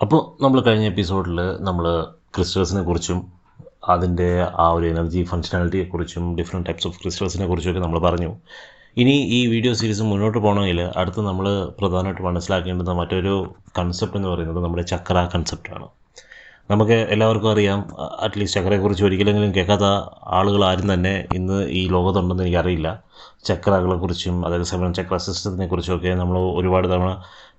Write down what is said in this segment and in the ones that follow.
അപ്പോൾ നമ്മൾ കഴിഞ്ഞ എപ്പിസോഡിൽ നമ്മൾ ക്രിസ്റ്റൽസിനെ കുറിച്ചും അതിൻ്റെ ആ ഒരു എനർജി ഫങ്ഷനാലിറ്റിയെക്കുറിച്ചും ഡിഫറെൻറ്റ് ടൈപ്സ് ഓഫ് ക്രിസ്റ്റൽസിനെ കുറിച്ചൊക്കെ നമ്മൾ പറഞ്ഞു. ഇനി ഈ വീഡിയോ സീരീസ് മുന്നോട്ട് പോകണമെങ്കിൽ അടുത്ത് നമ്മൾ പ്രധാനമായിട്ട് മനസ്സിലാക്കേണ്ടുന്ന മറ്റൊരു കൺസെപ്റ്റ് എന്ന് പറയുന്നത് നമ്മുടെ ചക്ര കൺസെപ്റ്റാണ്. നമുക്ക് എല്ലാവർക്കും അറിയാം, അറ്റ്ലീസ്റ്റ് ചക്രയെക്കുറിച്ച് ഒരിക്കലെങ്കിലും കേൾക്കാത്ത ആളുകൾ ആരും തന്നെ ഇന്ന് ഈ ലോകത്തുണ്ടെന്ന് എനിക്കറിയില്ല. ചക്രകളെക്കുറിച്ചും അതായത് 7 ചക്ര സിസ്റ്റത്തിനെ കുറിച്ചുമൊക്കെ നമ്മൾ ഒരുപാട് തവണ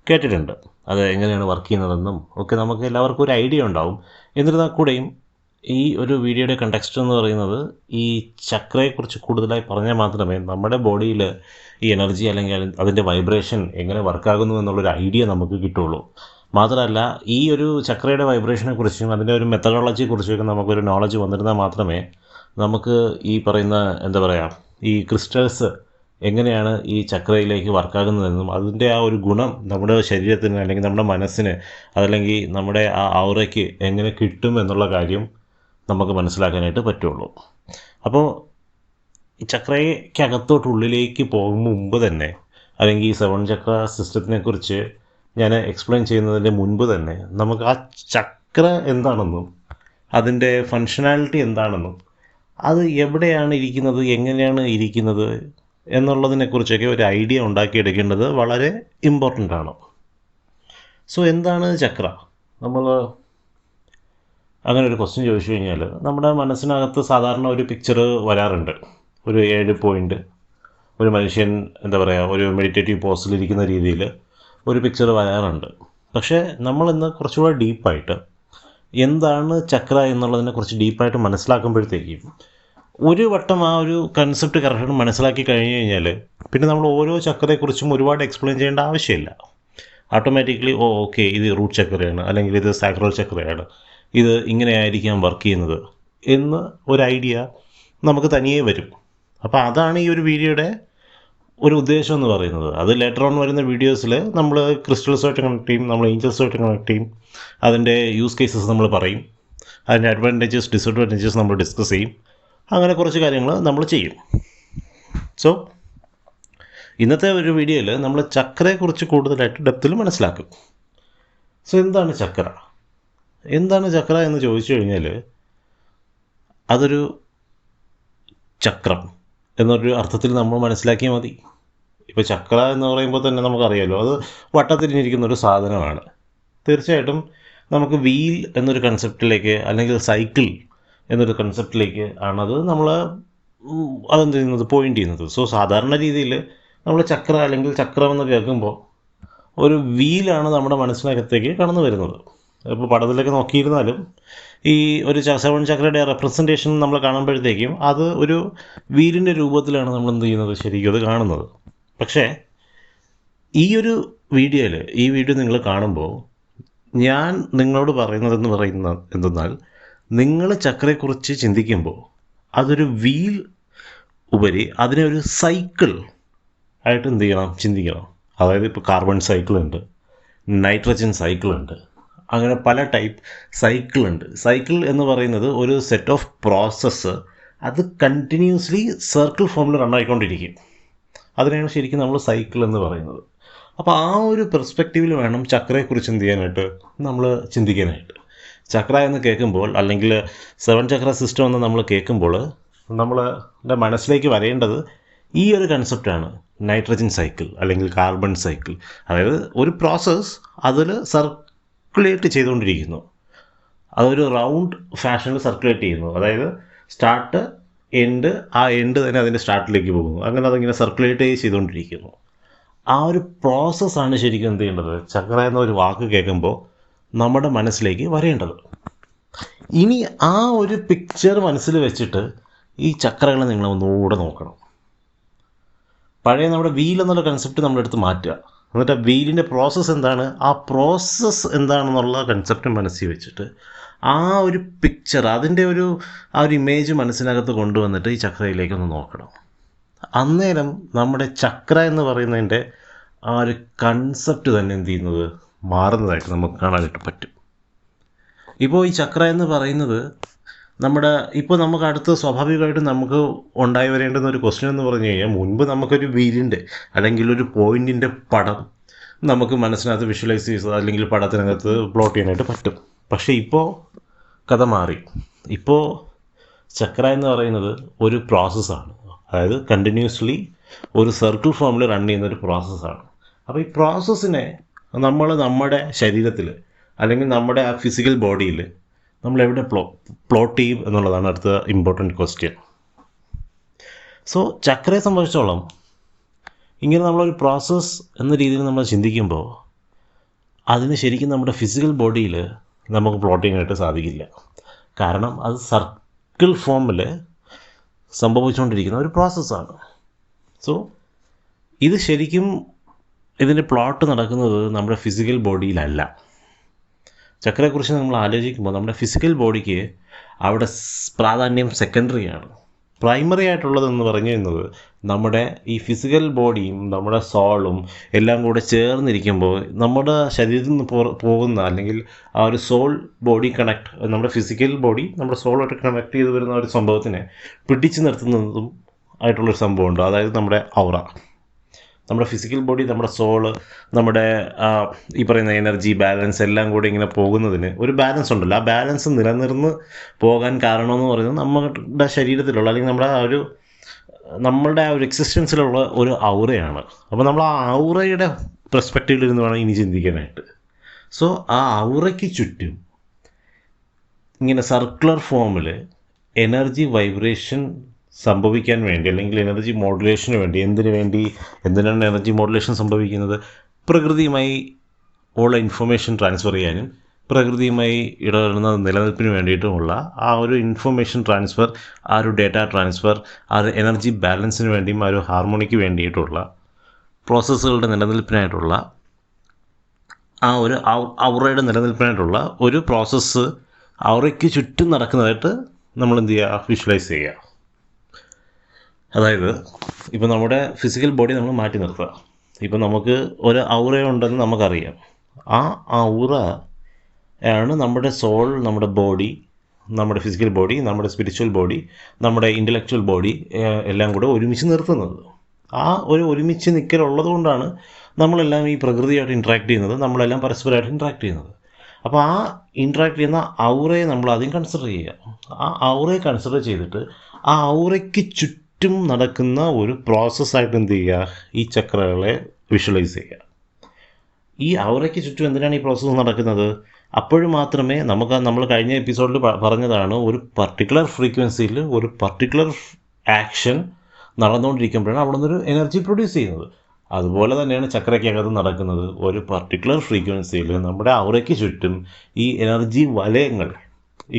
കേട്ടിട്ടുണ്ട്. അത് എങ്ങനെയാണ് വർക്ക് ചെയ്യുന്നതെന്നും ഒക്കെ നമുക്ക് എല്ലാവർക്കും ഒരു ഐഡിയ ഉണ്ടാവും. എന്നിരുന്നാൽ കൂടെയും ഈ ഒരു വീഡിയോയുടെ കണ്ടെക്സ്റ്റ് എന്ന് പറയുന്നത് ഈ ചക്രയെക്കുറിച്ച് കൂടുതലായി പറഞ്ഞാൽ മാത്രമേ നമ്മുടെ ബോഡിയിൽ ഈ എനർജി അല്ലെങ്കിൽ അതിൻ്റെ വൈബ്രേഷൻ എങ്ങനെ വർക്കാകുന്നു എന്നുള്ളൊരു ഐഡിയ നമുക്ക് കിട്ടുള്ളൂ. മാത്രമല്ല, ഈ ഒരു ചക്രയുടെ വൈബ്രേഷനെ കുറിച്ചും അതിൻ്റെ ഒരു മെത്തഡോളജിയെക്കുറിച്ചൊക്കെ നമുക്കൊരു നോളജ് വന്നിരുന്നാൽ മാത്രമേ നമുക്ക് ഈ പറയുന്ന എന്താ പറയുക, ഈ ക്രിസ്റ്റൽസ് എങ്ങനെയാണ് ഈ ചക്രയിലേക്ക് വർക്കാകുന്നതെന്നും അതിൻ്റെ ആ ഒരു ഗുണം നമ്മുടെ ശരീരത്തിന് അല്ലെങ്കിൽ നമ്മുടെ മനസ്സിന് അതല്ലെങ്കിൽ നമ്മുടെ ആ ഔറയ്ക്ക് എങ്ങനെ കിട്ടും എന്നുള്ള കാര്യം നമുക്ക് മനസ്സിലാക്കാനായിട്ട് പറ്റുള്ളൂ. അപ്പോൾ ഈ ചക്രയ്ക്കകത്തോട്ടുള്ളിലേക്ക് പോകും മുമ്പ് തന്നെ, അല്ലെങ്കിൽ ഈ 7 ചക്ര സിസ്റ്റത്തിനെ കുറിച്ച് ഞാൻ എക്സ്പ്ലെയിൻ ചെയ്യുന്നതിൻ്റെ മുൻപ് തന്നെ നമുക്ക് ആ ചക്ര എന്താണെന്നും അതിൻ്റെ ഫങ്ഷനാലിറ്റി എന്താണെന്നും അത് എവിടെയാണ് ഇരിക്കുന്നത്, എങ്ങനെയാണ് ഇരിക്കുന്നത് എന്നുള്ളതിനെക്കുറിച്ചൊക്കെ ഒരു ഐഡിയ ഉണ്ടാക്കിയെടുക്കേണ്ടത് വളരെ ഇമ്പോർട്ടൻ്റ് ആണ്. സോ എന്താണ് ചക്ര? നമ്മൾ അങ്ങനെ ഒരു ക്വസ്റ്റ്യൻ ചോദിച്ചു കഴിഞ്ഞാൽ നമ്മുടെ മനസ്സിനകത്ത് സാധാരണ ഒരു പിക്ചർ വരാറുണ്ട്. ഒരു 7 പോയിൻ്റ്, ഒരു മനുഷ്യൻ എന്താ പറയുക, ഒരു മെഡിറ്റേറ്റീവ് പോസിലിരിക്കുന്ന രീതിയിൽ ഒരു പിക്ചർ വരാറുണ്ട്. പക്ഷേ നമ്മളിന്ന് കുറച്ചുകൂടെ ഡീപ്പായിട്ട് എന്താണ് ചക്ര എന്നുള്ളതിനെ കുറിച്ച് ഡീപ്പായിട്ട് മനസ്സിലാക്കുമ്പോഴത്തേക്കും ഒരു വട്ടം ആ ഒരു കൺസെപ്റ്റ് കറക്റ്റ് മനസ്സിലാക്കി കഴിഞ്ഞ് കഴിഞ്ഞാൽ പിന്നെ നമ്മൾ ഓരോ ചക്രയെക്കുറിച്ചും ഒരുപാട് എക്സ്പ്ലെയിൻ ചെയ്യേണ്ട ആവശ്യമില്ല. ഓട്ടോമാറ്റിക്കലി ഓക്കെ, ഇത് റൂട്ട് ചക്രയാണ്, അല്ലെങ്കിൽ ഇത് സാക്രൽ ചക്രയാണ്, ഇത് ഇങ്ങനെയായിരിക്കാം വർക്ക് ചെയ്യുന്നത് എന്ന് ഒരു ഐഡിയ നമുക്ക് തനിയെ വരും. അപ്പോൾ അതാണ് ഈ ഒരു വീഡിയോയുടെ ഒരു ഉദ്ദേശം എന്ന് പറയുന്നത്. അത് ലേറ്റർ ഓൺ വരുന്ന വീഡിയോസിൽ നമ്മൾ ക്രിസ്റ്റൽസുമായിട്ട് കണക്ട് ചെയ്യും, നമ്മൾ ഏഞ്ചൽസുമായിട്ട് കണക്ട് ചെയ്യും, അതിൻ്റെ യൂസ് കേസസ് നമ്മൾ പറയും, അതിൻ്റെ അഡ്വാൻറ്റേജസ് ഡിസഡ്വാൻറ്റേജസ് നമ്മൾ ഡിസ്കസ് ചെയ്യും. അങ്ങനെ കുറച്ച് കാര്യങ്ങൾ നമ്മൾ ചെയ്യും. സോ ഇന്നത്തെ ഒരു വീഡിയോയിൽ നമ്മൾ ചക്രയെക്കുറിച്ച് കൂടുതലായിട്ട് ഡെപ്തിൽ മനസ്സിലാക്കും. സോ എന്താണ് ചക്ര? എന്താണ് ചക്ര എന്ന് ചോദിച്ചു കഴിഞ്ഞാൽ അതൊരു ചക്രം എന്നൊരു അർത്ഥത്തിൽ നമ്മൾ മനസ്സിലാക്കിയാൽ മതി. ഇപ്പോൾ ചക്ര എന്ന് പറയുമ്പോൾ തന്നെ നമുക്കറിയാമല്ലോ, അത് വട്ടത്തിരിഞ്ഞിരിക്കുന്ന ഒരു സാധനമാണ്. തീർച്ചയായിട്ടും നമുക്ക് വീൽ എന്നൊരു കൺസെപ്റ്റിലേക്ക് അല്ലെങ്കിൽ സൈക്കിൾ എന്നൊരു കൺസെപ്റ്റിലേക്ക് ആണത് നമ്മൾ അതെന്ത് ചെയ്യുന്നത്, പോയിൻ്റ് ചെയ്യുന്നത്. സോ സാധാരണ രീതിയിൽ നമ്മൾ ചക്ര അല്ലെങ്കിൽ ചക്രം എന്ന് കേൾക്കുമ്പോൾ ഒരു വീലാണ് നമ്മുടെ മനസ്സിനകത്തേക്ക് കടന്നു വരുന്നത്. ഇപ്പോൾ പടത്തിലൊക്കെ നോക്കിയിരുന്നാലും ഈ ഒരു 7 ചക്രയുടെ റെപ്രസെൻറ്റേഷൻ നമ്മൾ കാണുമ്പോഴത്തേക്കും അത് ഒരു വീലിൻ്റെ രൂപത്തിലാണ് നമ്മൾ എന്ത് ചെയ്യുന്നത്, ശരിക്കും അത് കാണുന്നത്. പക്ഷേ ഈ ഒരു വീഡിയോയിൽ ഈ വീഡിയോ നിങ്ങൾ കാണുമ്പോൾ ഞാൻ നിങ്ങളോട് പറയുന്നത് എന്തെന്നാൽ, നിങ്ങൾ ചക്രയെക്കുറിച്ച് ചിന്തിക്കുമ്പോൾ അതൊരു വീൽ ഉപരി അതിനെ ഒരു സൈക്കിൾ ആയിട്ട് എന്ത് ചെയ്യണം, ചിന്തിക്കണം. അതായത് ഇപ്പോൾ കാർബൺ സൈക്കിളുണ്ട്, നൈട്രജൻ സൈക്കിളുണ്ട്, അങ്ങനെ പല ടൈപ്പ് സൈക്കിളുണ്ട്. സൈക്കിൾ എന്ന് പറയുന്നത് ഒരു സെറ്റ് ഓഫ് പ്രോസസ്സ്, അത് കണ്ടിന്യൂസ്ലി സർക്കിൾ ഫോമിൽ റണ്ണായിക്കൊണ്ടിരിക്കും. അതിനെയാണ് ശരിക്കും നമ്മൾ സൈക്കിൾ എന്ന് പറയുന്നത്. അപ്പോൾ ആ ഒരു പെർസ്പെക്റ്റീവിൽ വേണം ചക്രയെക്കുറിച്ച് എന്ത് ചെയ്യാനായിട്ട്, നമ്മൾ ചിന്തിക്കാനായിട്ട്. ചക്ര എന്ന് കേൾക്കുമ്പോൾ അല്ലെങ്കിൽ 7 ചക്ര സിസ്റ്റം എന്ന് നമ്മൾ കേൾക്കുമ്പോൾ നമ്മളുടെ മനസ്സിലേക്ക് വരേണ്ടത് ഈ ഒരു കൺസെപ്റ്റാണ്, നൈട്രജൻ സൈക്കിൾ അല്ലെങ്കിൽ കാർബൺ സൈക്കിൾ. അതായത് ഒരു പ്രോസസ്സ് അതിൽ സർക്കുലേറ്റ് ചെയ്തുകൊണ്ടിരിക്കുന്നു, അതൊരു റൗണ്ട് ഫാഷനിൽ സർക്കുലേറ്റ് ചെയ്യുന്നു. അതായത് സ്റ്റാർട്ട് എൻഡ്, ആ എൻഡ് തന്നെ അതിൻ്റെ സ്റ്റാർട്ടിലേക്ക് പോകുന്നു, അങ്ങനെ അതിങ്ങനെ സർക്കുലേറ്റ് ചെയ്തുകൊണ്ടിരിക്കുന്നു. ആ ഒരു പ്രോസസ്സാണ് ശരിക്കും എന്ത് ചെയ്യേണ്ടത്, ചക്ര എന്ന ഒരു വാക്ക് കേൾക്കുമ്പോൾ നമ്മുടെ മനസ്സിലേക്ക് വരേണ്ടത്. ഇനി ആ ഒരു പിക്ചർ മനസ്സിൽ വെച്ചിട്ട് ഈ ചക്രകളെ നിങ്ങൾ ഒന്നുകൂടെ നോക്കണം. പഴയ നമ്മുടെ വീൽ എന്നുള്ള കൺസെപ്റ്റ് നമ്മളെടുത്ത് മാറ്റുക, എന്നിട്ട് ആ വീലിൻ്റെ പ്രോസസ്സ് എന്താണ്, ആ പ്രോസസ്സ് എന്താണെന്നുള്ള കൺസെപ്റ്റ് മനസ്സിൽ വെച്ചിട്ട് ആ ഒരു പിക്ചർ, അതിൻ്റെ ആ ഒരു ഇമേജ് മനസ്സിനകത്ത് കൊണ്ടുവന്നിട്ട് ഈ ചക്രയിലേക്കൊന്ന് നോക്കണം. അന്നേരം നമ്മുടെ ചക്ര എന്ന് പറയുന്നതിൻ്റെ ആ ഒരു കൺസെപ്റ്റ് തന്നെ എന്ത് ചെയ്യുന്നത്, മാറുന്നതായിട്ട് നമുക്ക് കാണാനായിട്ട് പറ്റും. ഇപ്പോൾ ഈ ചക്ര എന്ന് പറയുന്നത് ഇപ്പോൾ നമുക്ക് അടുത്ത് സ്വാഭാവികമായിട്ടും നമുക്ക് ഉണ്ടായി വരേണ്ടുന്ന ഒരു ക്വസ്റ്റ്യൻ എന്ന് പറഞ്ഞു കഴിഞ്ഞാൽ, മുൻപ് നമുക്കൊരു വീലിൻ്റെ അല്ലെങ്കിൽ ഒരു പോയിൻറ്റിൻ്റെ പടം നമുക്ക് മനസ്സിനകത്ത് വിഷ്വലൈസ് ചെയ്ത് അല്ലെങ്കിൽ പടത്തിനകത്ത് പ്ലോട്ട് ചെയ്യാനായിട്ട് പറ്റും. പക്ഷേ ഇപ്പോൾ കഥ മാറി. ഇപ്പോൾ ചക്ര എന്ന് പറയുന്നത് ഒരു പ്രോസസ്സാണ്. അതായത് കണ്ടിന്യൂസ്ലി ഒരു സർക്കിൾ ഫോമിൽ റൺ ചെയ്യുന്ന ഒരു പ്രോസസ്സാണ്. അപ്പോൾ ഈ പ്രോസസ്സിനെ നമ്മുടെ ശരീരത്തിൽ അല്ലെങ്കിൽ നമ്മുടെ ആ ഫിസിക്കൽ ബോഡിയിൽ നമ്മൾ എവിടെ പ്ലോട്ട് ചെയ്യും എന്നുള്ളതാണ് അടുത്ത ഇമ്പോർട്ടൻറ്റ് ക്വസ്റ്റ്യൻ. സോ ചക്രയെ സംബന്ധിച്ചോളം ഇങ്ങനെ നമ്മളൊരു പ്രോസസ്സ് എന്ന രീതിയിൽ നമ്മൾ ചിന്തിക്കുമ്പോൾ അതിന് ശരിക്കും നമ്മുടെ ഫിസിക്കൽ ബോഡിയിൽ നമുക്ക് പ്ലോട്ട് ചെയ്യാനായിട്ട് സാധിക്കില്ല. കാരണം അത് സർക്കിൾ ഫോമിൽ സംഭവിച്ചുകൊണ്ടിരിക്കുന്ന ഒരു പ്രോസസ്സാണ്. സോ ഇത് ശരിക്കും ഇതിൻ്റെ പ്ലോട്ട് നടക്കുന്നത് നമ്മുടെ ഫിസിക്കൽ ബോഡിയിലല്ല. ചക്രയെക്കുറിച്ച് നമ്മൾ ആലോചിക്കുമ്പോൾ നമ്മുടെ ഫിസിക്കൽ ബോഡിക്ക് അവിടെ പ്രാധാന്യം സെക്കൻഡറിയാണ്. പ്രൈമറി ആയിട്ടുള്ളതെന്ന് പറഞ്ഞു കഴിഞ്ഞത് നമ്മുടെ ഈ ഫിസിക്കൽ ബോഡിയും നമ്മുടെ സോളും എല്ലാം കൂടെ ചേർന്നിരിക്കുമ്പോൾ നമ്മുടെ ശരീരത്തിൽ നിന്ന് പോകുന്ന അല്ലെങ്കിൽ ആ ഒരു സോൾ ബോഡി നമ്മുടെ ഫിസിക്കൽ ബോഡി നമ്മുടെ സോളായിട്ട് കണക്ട് ചെയ്ത് വരുന്ന ഒരു സംഭവത്തിനെ പിടിച്ചു നിർത്തുന്നതും ആയിട്ടുള്ളൊരു സംഭവമുണ്ട്. അതായത് നമ്മുടെ ഔറ, നമ്മുടെ ഫിസിക്കൽ ബോഡി, നമ്മുടെ സോള്, നമ്മുടെ ഈ പറയുന്ന എനർജി ബാലൻസ് എല്ലാം കൂടി ഇങ്ങനെ പോകുന്നതിന് ഒരു ബാലൻസ് ഉണ്ടല്ലോ. ആ ബാലൻസ് നിലനിർന്ന് പോകാൻ കാരണമെന്ന് പറയുന്നത് നമ്മുടെ ശരീരത്തിലുള്ള അല്ലെങ്കിൽ നമ്മളുടെ ആ ഒരു എക്സിസ്റ്റൻസിലുള്ള ഒരു ഔറയാണ്. അപ്പോൾ നമ്മൾ ആ ഔറയുടെ പെർസ്പെക്റ്റീവിൽ ഇരുന്ന് വേണം ഇനി ചിന്തിക്കാനായിട്ട്. സോ ആ ഔറയ്ക്ക് ചുറ്റും ഇങ്ങനെ സർക്കുലർ ഫോമിൽ എനർജി വൈബ്രേഷൻ സംഭവിക്കാൻ വേണ്ടി അല്ലെങ്കിൽ എനർജി മോഡുലേഷന് വേണ്ടി എന്തിനാണ് എനർജി മോഡുലേഷൻ സംഭവിക്കുന്നത്? പ്രകൃതിയുമായി ഉള്ള ഇൻഫർമേഷൻ ട്രാൻസ്ഫർ ചെയ്യാനും പ്രകൃതിയുമായി ഇടപെടുന്ന നിലനിൽപ്പിന് വേണ്ടിയിട്ടുമുള്ള ആ ഒരു ഇൻഫർമേഷൻ ട്രാൻസ്ഫർ, ആ ഒരു ഡേറ്റ ട്രാൻസ്ഫർ, ആ ഒരു എനർജി ബാലൻസിന് വേണ്ടിയും ആ ഒരു ഹാർമോണിക്ക് വേണ്ടിയിട്ടുള്ള പ്രോസസ്സുകളുടെ നിലനിൽപ്പിനായിട്ടുള്ള ആ ഒരു ഔറയുടെ നിലനിൽപ്പിനായിട്ടുള്ള ഒരു പ്രോസസ്സ് ഔറയ്ക്ക് ചുറ്റും നടക്കുന്നതായിട്ട് നമ്മൾ എന്ത് ചെയ്യുക? വിഷ്വലൈസ് ചെയ്യുക. അതായത് ഇപ്പോൾ നമ്മുടെ ഫിസിക്കൽ ബോഡി നമ്മൾ മാറ്റി നിർത്തുക. ഇപ്പോൾ നമുക്ക് ഒരു ഔറ ഉണ്ടെന്ന് നമുക്കറിയാം. ആ ഔറ ആണ് നമ്മുടെ സോൾ, നമ്മുടെ ബോഡി, നമ്മുടെ ഫിസിക്കൽ ബോഡി, നമ്മുടെ സ്പിരിച്വൽ ബോഡി, നമ്മുടെ ഇൻ്റലക്ച്വൽ ബോഡി എല്ലാം കൂടെ ഒരുമിച്ച് നിർത്തുന്നത്. ആ ഒരു ഒരുമിച്ച് നിൽക്കലുള്ളത് കൊണ്ടാണ് നമ്മളെല്ലാം ഈ പ്രകൃതിയായിട്ട് ഇൻട്രാക്ട് ചെയ്യുന്നത്, നമ്മളെല്ലാം പരസ്പരമായിട്ട് ഇൻട്രാക്ട് ചെയ്യുന്നത്. അപ്പോൾ ആ ഇൻട്രാക്ട് ചെയ്യുന്ന ഔറയെ നമ്മൾ ആദ്യം കൺസിഡർ ചെയ്യുക. ആ ഔറയെ കൺസിഡർ ചെയ്തിട്ട് ആ ഔറയ്ക്ക് ചുറ്റും നടക്കുന്ന ഒരു പ്രോസസ്സായിട്ട് എന്ത് ചെയ്യുക? ഈ ചക്രകളെ വിഷ്വലൈസ് ചെയ്യുക. ഈ ഔറയ്ക്ക് ചുറ്റും എന്തിനാണ് ഈ പ്രോസസ്സ് നടക്കുന്നത്? അപ്പോഴും മാത്രമേ നമ്മൾ കഴിഞ്ഞ എപ്പിസോഡിൽ പറഞ്ഞതാണ്, ഒരു പർട്ടിക്കുലർ ഫ്രീക്വൻസിയിൽ ഒരു പർട്ടിക്കുലർ ആക്ഷൻ നടന്നുകൊണ്ടിരിക്കുമ്പോഴാണ് അവിടെ നിന്നൊരു എനർജി പ്രൊഡ്യൂസ് ചെയ്യുന്നത്. അതുപോലെ തന്നെയാണ് ചക്രയ്ക്കകത്ത് നടക്കുന്നത്. ഒരു പർട്ടിക്കുലർ ഫ്രീക്വൻസിയിൽ നമ്മുടെ ഔറയ്ക്ക് ചുറ്റും ഈ എനർജി വലയങ്ങൾ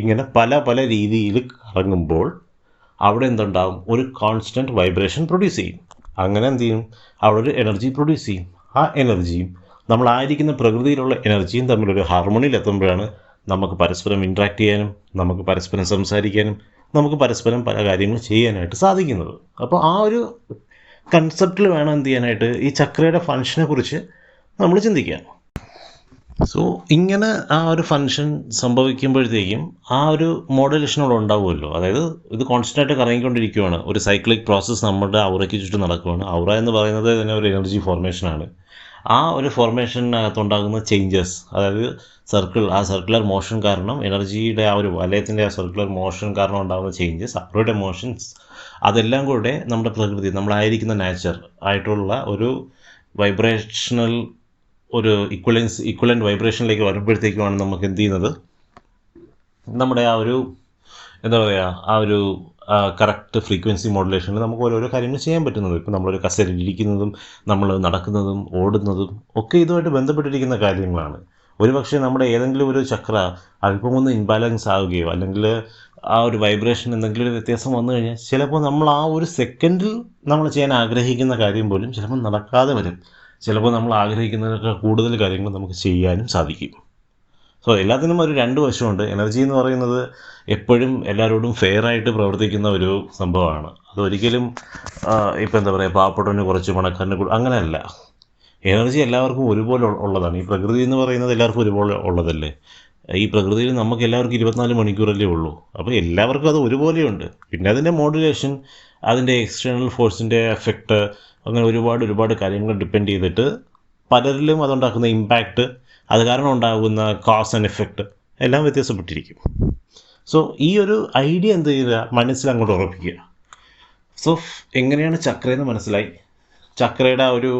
ഇങ്ങനെ പല പല രീതിയിൽ കറങ്ങുമ്പോൾ അവിടെ എന്തുണ്ടാവും? ഒരു കോൺസ്റ്റൻറ്റ് വൈബ്രേഷൻ പ്രൊഡ്യൂസ് ചെയ്യും. അങ്ങനെ എന്ത് ചെയ്യും? അവിടെ ഒരു എനർജി പ്രൊഡ്യൂസ് ചെയ്യും. ആ എനർജിയും നമ്മളായിരിക്കുന്ന പ്രകൃതിയിലുള്ള എനർജിയും തമ്മിലൊരു ഹാർമോണിയിൽ എത്തുമ്പോഴാണ് നമുക്ക് പരസ്പരം ഇൻട്രാക്ട് ചെയ്യാനും നമുക്ക് പരസ്പരം സംസാരിക്കാനും നമുക്ക് പരസ്പരം പല കാര്യങ്ങൾ ചെയ്യാനായിട്ട് സാധിക്കുന്നത്. അപ്പോൾ ആ ഒരു കൺസെപ്റ്റിൽ വേണം എന്ത് ചെയ്യാനായിട്ട് ഈ ചക്രയുടെ ഫങ്ഷനെ കുറിച്ച് നമ്മൾ ചിന്തിക്കാൻ. സോ ഇങ്ങനെ ആ ഒരു ഫങ്ഷൻ സംഭവിക്കുമ്പോഴത്തേക്കും ആ ഒരു മോഡുലേഷനോട് ഉണ്ടാവുമല്ലോ. അതായത് ഇത് കോൺസ്റ്റൻ്റായിട്ട് കറങ്ങിക്കൊണ്ടിരിക്കുകയാണ്. ഒരു സൈക്ലിക് പ്രോസസ്സ് നമ്മുടെ ഔറയ്ക്ക് ചുറ്റും നടക്കുകയാണ്. ഔറ എന്ന് പറയുന്നത് തന്നെ ഒരു എനർജി ഫോർമേഷനാണ്. ആ ഒരു ഫോർമേഷനകത്തുണ്ടാകുന്ന ചേഞ്ചസ്, അതായത് സർക്കുലർ മോഷൻ കാരണം, എനർജിയുടെ ആ ഒരു വലയത്തിൻ്റെ ആ സർക്കുലർ മോഷൻ കാരണം ഉണ്ടാകുന്ന ചേഞ്ചസ്, അവരുടെ മോഷൻസ്, അതെല്ലാം കൂടെ നമ്മുടെ പ്രകൃതി, നമ്മളായിരിക്കുന്ന നാച്ചർ ആയിട്ടുള്ള ഒരു വൈബ്രേഷണൽ ഒരു ഇക്വലൻ്റ് വൈബ്രേഷനിലേക്ക് വരുമ്പോഴത്തേക്കുമാണ് നമുക്ക് എന്ത് ചെയ്യുന്നത്? നമ്മുടെ ആ ഒരു എന്താ പറയുക, ആ ഒരു കറക്റ്റ് ഫ്രീക്വൻസി മോഡുലേഷനിൽ നമുക്ക് ഓരോരോ കാര്യങ്ങൾ ചെയ്യാൻ പറ്റുന്നത്. ഇപ്പോൾ നമ്മളൊരു കസേരയിൽ ഇരിക്കുന്നതും നമ്മൾ നടക്കുന്നതും ഓടുന്നതും ഒക്കെ ഇതുമായിട്ട് ബന്ധപ്പെട്ടിരിക്കുന്ന കാര്യങ്ങളാണ്. ഒരുപക്ഷെ നമ്മുടെ ഏതെങ്കിലും ഒരു ചക്ര അല്പം ഒന്ന് ഇൻബാലൻസ് ആവുകയോ അല്ലെങ്കിൽ ആ ഒരു വൈബ്രേഷൻ എന്തെങ്കിലും ഒരു വ്യത്യാസം വന്നു കഴിഞ്ഞാൽ ചിലപ്പോൾ നമ്മൾ ആ ഒരു സെക്കൻഡിൽ നമ്മൾ ചെയ്യാൻ ആഗ്രഹിക്കുന്ന കാര്യം പോലും ചിലപ്പോൾ നടക്കാതെ വരും. ചിലപ്പോൾ നമ്മൾ ആഗ്രഹിക്കുന്നതിനൊക്കെ കൂടുതൽ കാര്യങ്ങൾ നമുക്ക് ചെയ്യാനും സാധിക്കും. സോ എല്ലാത്തിനും ഒരു രണ്ട് വശമുണ്ട്. എനർജി എന്ന് പറയുന്നത് എപ്പോഴും എല്ലാവരോടും ഫെയറായിട്ട് പ്രവർത്തിക്കുന്ന ഒരു സംഭവമാണ്. അതൊരിക്കലും ഇപ്പോൾ എന്താ പറയുക, പാവപ്പെട്ടവന് കുറച്ച് പണക്കാരന് അങ്ങനെയല്ല. എനർജി എല്ലാവർക്കും ഒരുപോലെ ഉള്ളതാണ്. ഈ പ്രകൃതി എന്ന് പറയുന്നത് എല്ലാവർക്കും ഒരുപോലെ ഉള്ളതല്ലേ. ഈ പ്രകൃതിയിൽ നമുക്ക് എല്ലാവർക്കും 24 മണിക്കൂറല്ലേ ഉള്ളൂ. അപ്പോൾ എല്ലാവർക്കും അത് ഒരുപോലെയുണ്ട്. പിന്നെ അതിൻ്റെ മോഡുലേഷൻ, അതിൻ്റെ എക്സ്റ്റേണൽ ഫോഴ്സിൻ്റെ എഫക്റ്റ്, അങ്ങനെ ഒരുപാട് കാര്യങ്ങൾ ഡിപ്പെൻഡ് ചെയ്തിട്ട് പലരിലും അതുണ്ടാക്കുന്ന ഇമ്പാക്റ്റ്, അത് കാരണം ഉണ്ടാകുന്ന കോസ് ആൻഡ് എഫക്റ്റ് എല്ലാം വ്യത്യാസപ്പെട്ടിരിക്കും. സോ ഈ ഒരു ഐഡിയ എന്ത് ചെയ്യുക, മനസ്സിലങ്ങോട്ട് ഉറപ്പിക്കുക. സോ എങ്ങനെയാണ് ചക്രയെന്ന് മനസ്സിലായി. ചക്രയുടെ ഒരു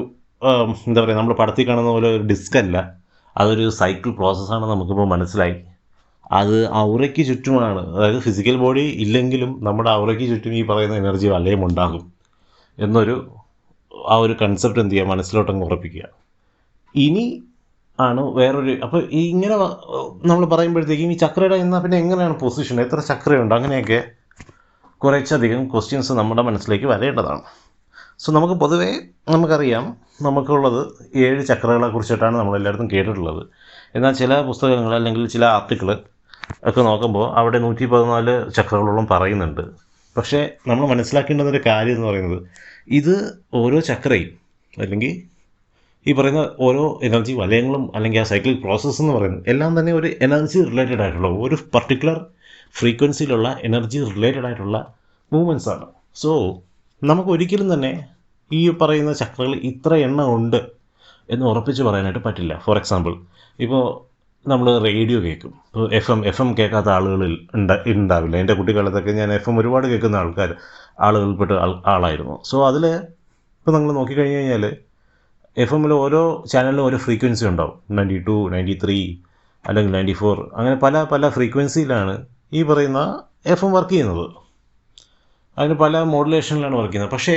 എന്താ പറയുക, നമ്മൾ പടത്തിൽ കാണുന്ന പോലെ ഒരു ഡിസ്ക് അല്ല, അതൊരു സൈക്കിൾ പ്രോസസ്സാണ് നമുക്കിപ്പോൾ മനസ്സിലായി. അത് ഔറയ്ക്ക് ചുറ്റുമാണ്, അതായത് ഫിസിക്കൽ ബോഡി ഇല്ലെങ്കിലും നമ്മുടെ ഔറയ്ക്ക് ചുറ്റും ഈ പറയുന്ന എനർജി വലയം ഉണ്ടാകും എന്നൊരു ആ ഒരു കൺസെപ്റ്റ് എന്ത് ചെയ്യുക, മനസ്സിലോട്ടങ്ങ് ഉറപ്പിക്കുക. ഇനി ആണ് വേറൊരു, അപ്പോൾ ഇങ്ങനെ നമ്മൾ പറയുമ്പോഴത്തേക്കും ഈ ചക്രയുടെ എന്നാൽ പിന്നെ എങ്ങനെയാണ് പൊസിഷൻ, എത്ര ചക്രയുണ്ട്, അങ്ങനെയൊക്കെ കുറച്ചധികം ക്വസ്റ്റ്യൻസ് നമ്മുടെ മനസ്സിലേക്ക് വരേണ്ടതാണ്. സോ നമുക്ക് പൊതുവേ നമുക്കറിയാം, നമുക്കുള്ളത് 7 ചക്രകളെ കുറിച്ചിട്ടാണ് നമ്മളെല്ലായിടത്തും കേട്ടിട്ടുള്ളത്. എന്നാൽ ചില പുസ്തകങ്ങൾ അല്ലെങ്കിൽ ചില ആർട്ടിക്കിൾ ഒക്കെ നോക്കുമ്പോൾ അവിടെ 114 ചക്രകളോളം പറയുന്നുണ്ട്. പക്ഷേ നമ്മൾ മനസ്സിലാക്കേണ്ടുന്നൊരു കാര്യം എന്ന് പറയുന്നത്, ഇത് ഓരോ ചക്രയും അല്ലെങ്കിൽ ഈ പറയുന്ന ഓരോ എനർജി വലയങ്ങളും അല്ലെങ്കിൽ ആ സൈക്ലിക് പ്രോസസ്സ് എന്ന് പറയുന്നത് എല്ലാം തന്നെ ഒരു എനർജി റിലേറ്റഡ് ആയിട്ടുള്ള, ഒരു പർട്ടിക്കുലർ ഫ്രീക്വൻസിയിലുള്ള എനർജി റിലേറ്റഡ് ആയിട്ടുള്ള മൂവ്മെൻറ്റ്സ് ആണ്. സോ നമുക്ക് ഒരിക്കലും തന്നെ ഈ പറയുന്ന ചക്രകൾ ഇത്ര എണ്ണം ഉണ്ട് എന്ന് ഉറപ്പിച്ച് പറയാനായിട്ട് പറ്റില്ല. ഫോർ എക്സാമ്പിൾ, ഇപ്പോൾ നമ്മൾ റേഡിയോ കേൾക്കും, ഇപ്പോൾ എഫ് എം കേൾക്കാത്ത ആളുകളിൽ ഉണ്ടാവില്ല. എൻ്റെ കുട്ടിക്കാലത്തൊക്കെ ഞാൻ FM ഒരുപാട് കേൾക്കുന്ന ആളുകൾപ്പെട്ട ആളായിരുന്നു. സോ അതിൽ ഇപ്പോൾ നിങ്ങൾ നോക്കിക്കഴിഞ്ഞ് കഴിഞ്ഞാൽ FM ഓരോ ചാനലിലും ഓരോ ഫ്രീക്വൻസി ഉണ്ടാവും. 92, 93 അല്ലെങ്കിൽ 94, അങ്ങനെ പല ഫ്രീക്വൻസിയിലാണ് ഈ പറയുന്ന FM വർക്ക് ചെയ്യുന്നത്. അതിന് പല മോഡുലേഷനിലാണ് വർക്ക് ചെയ്യുന്നത്. പക്ഷേ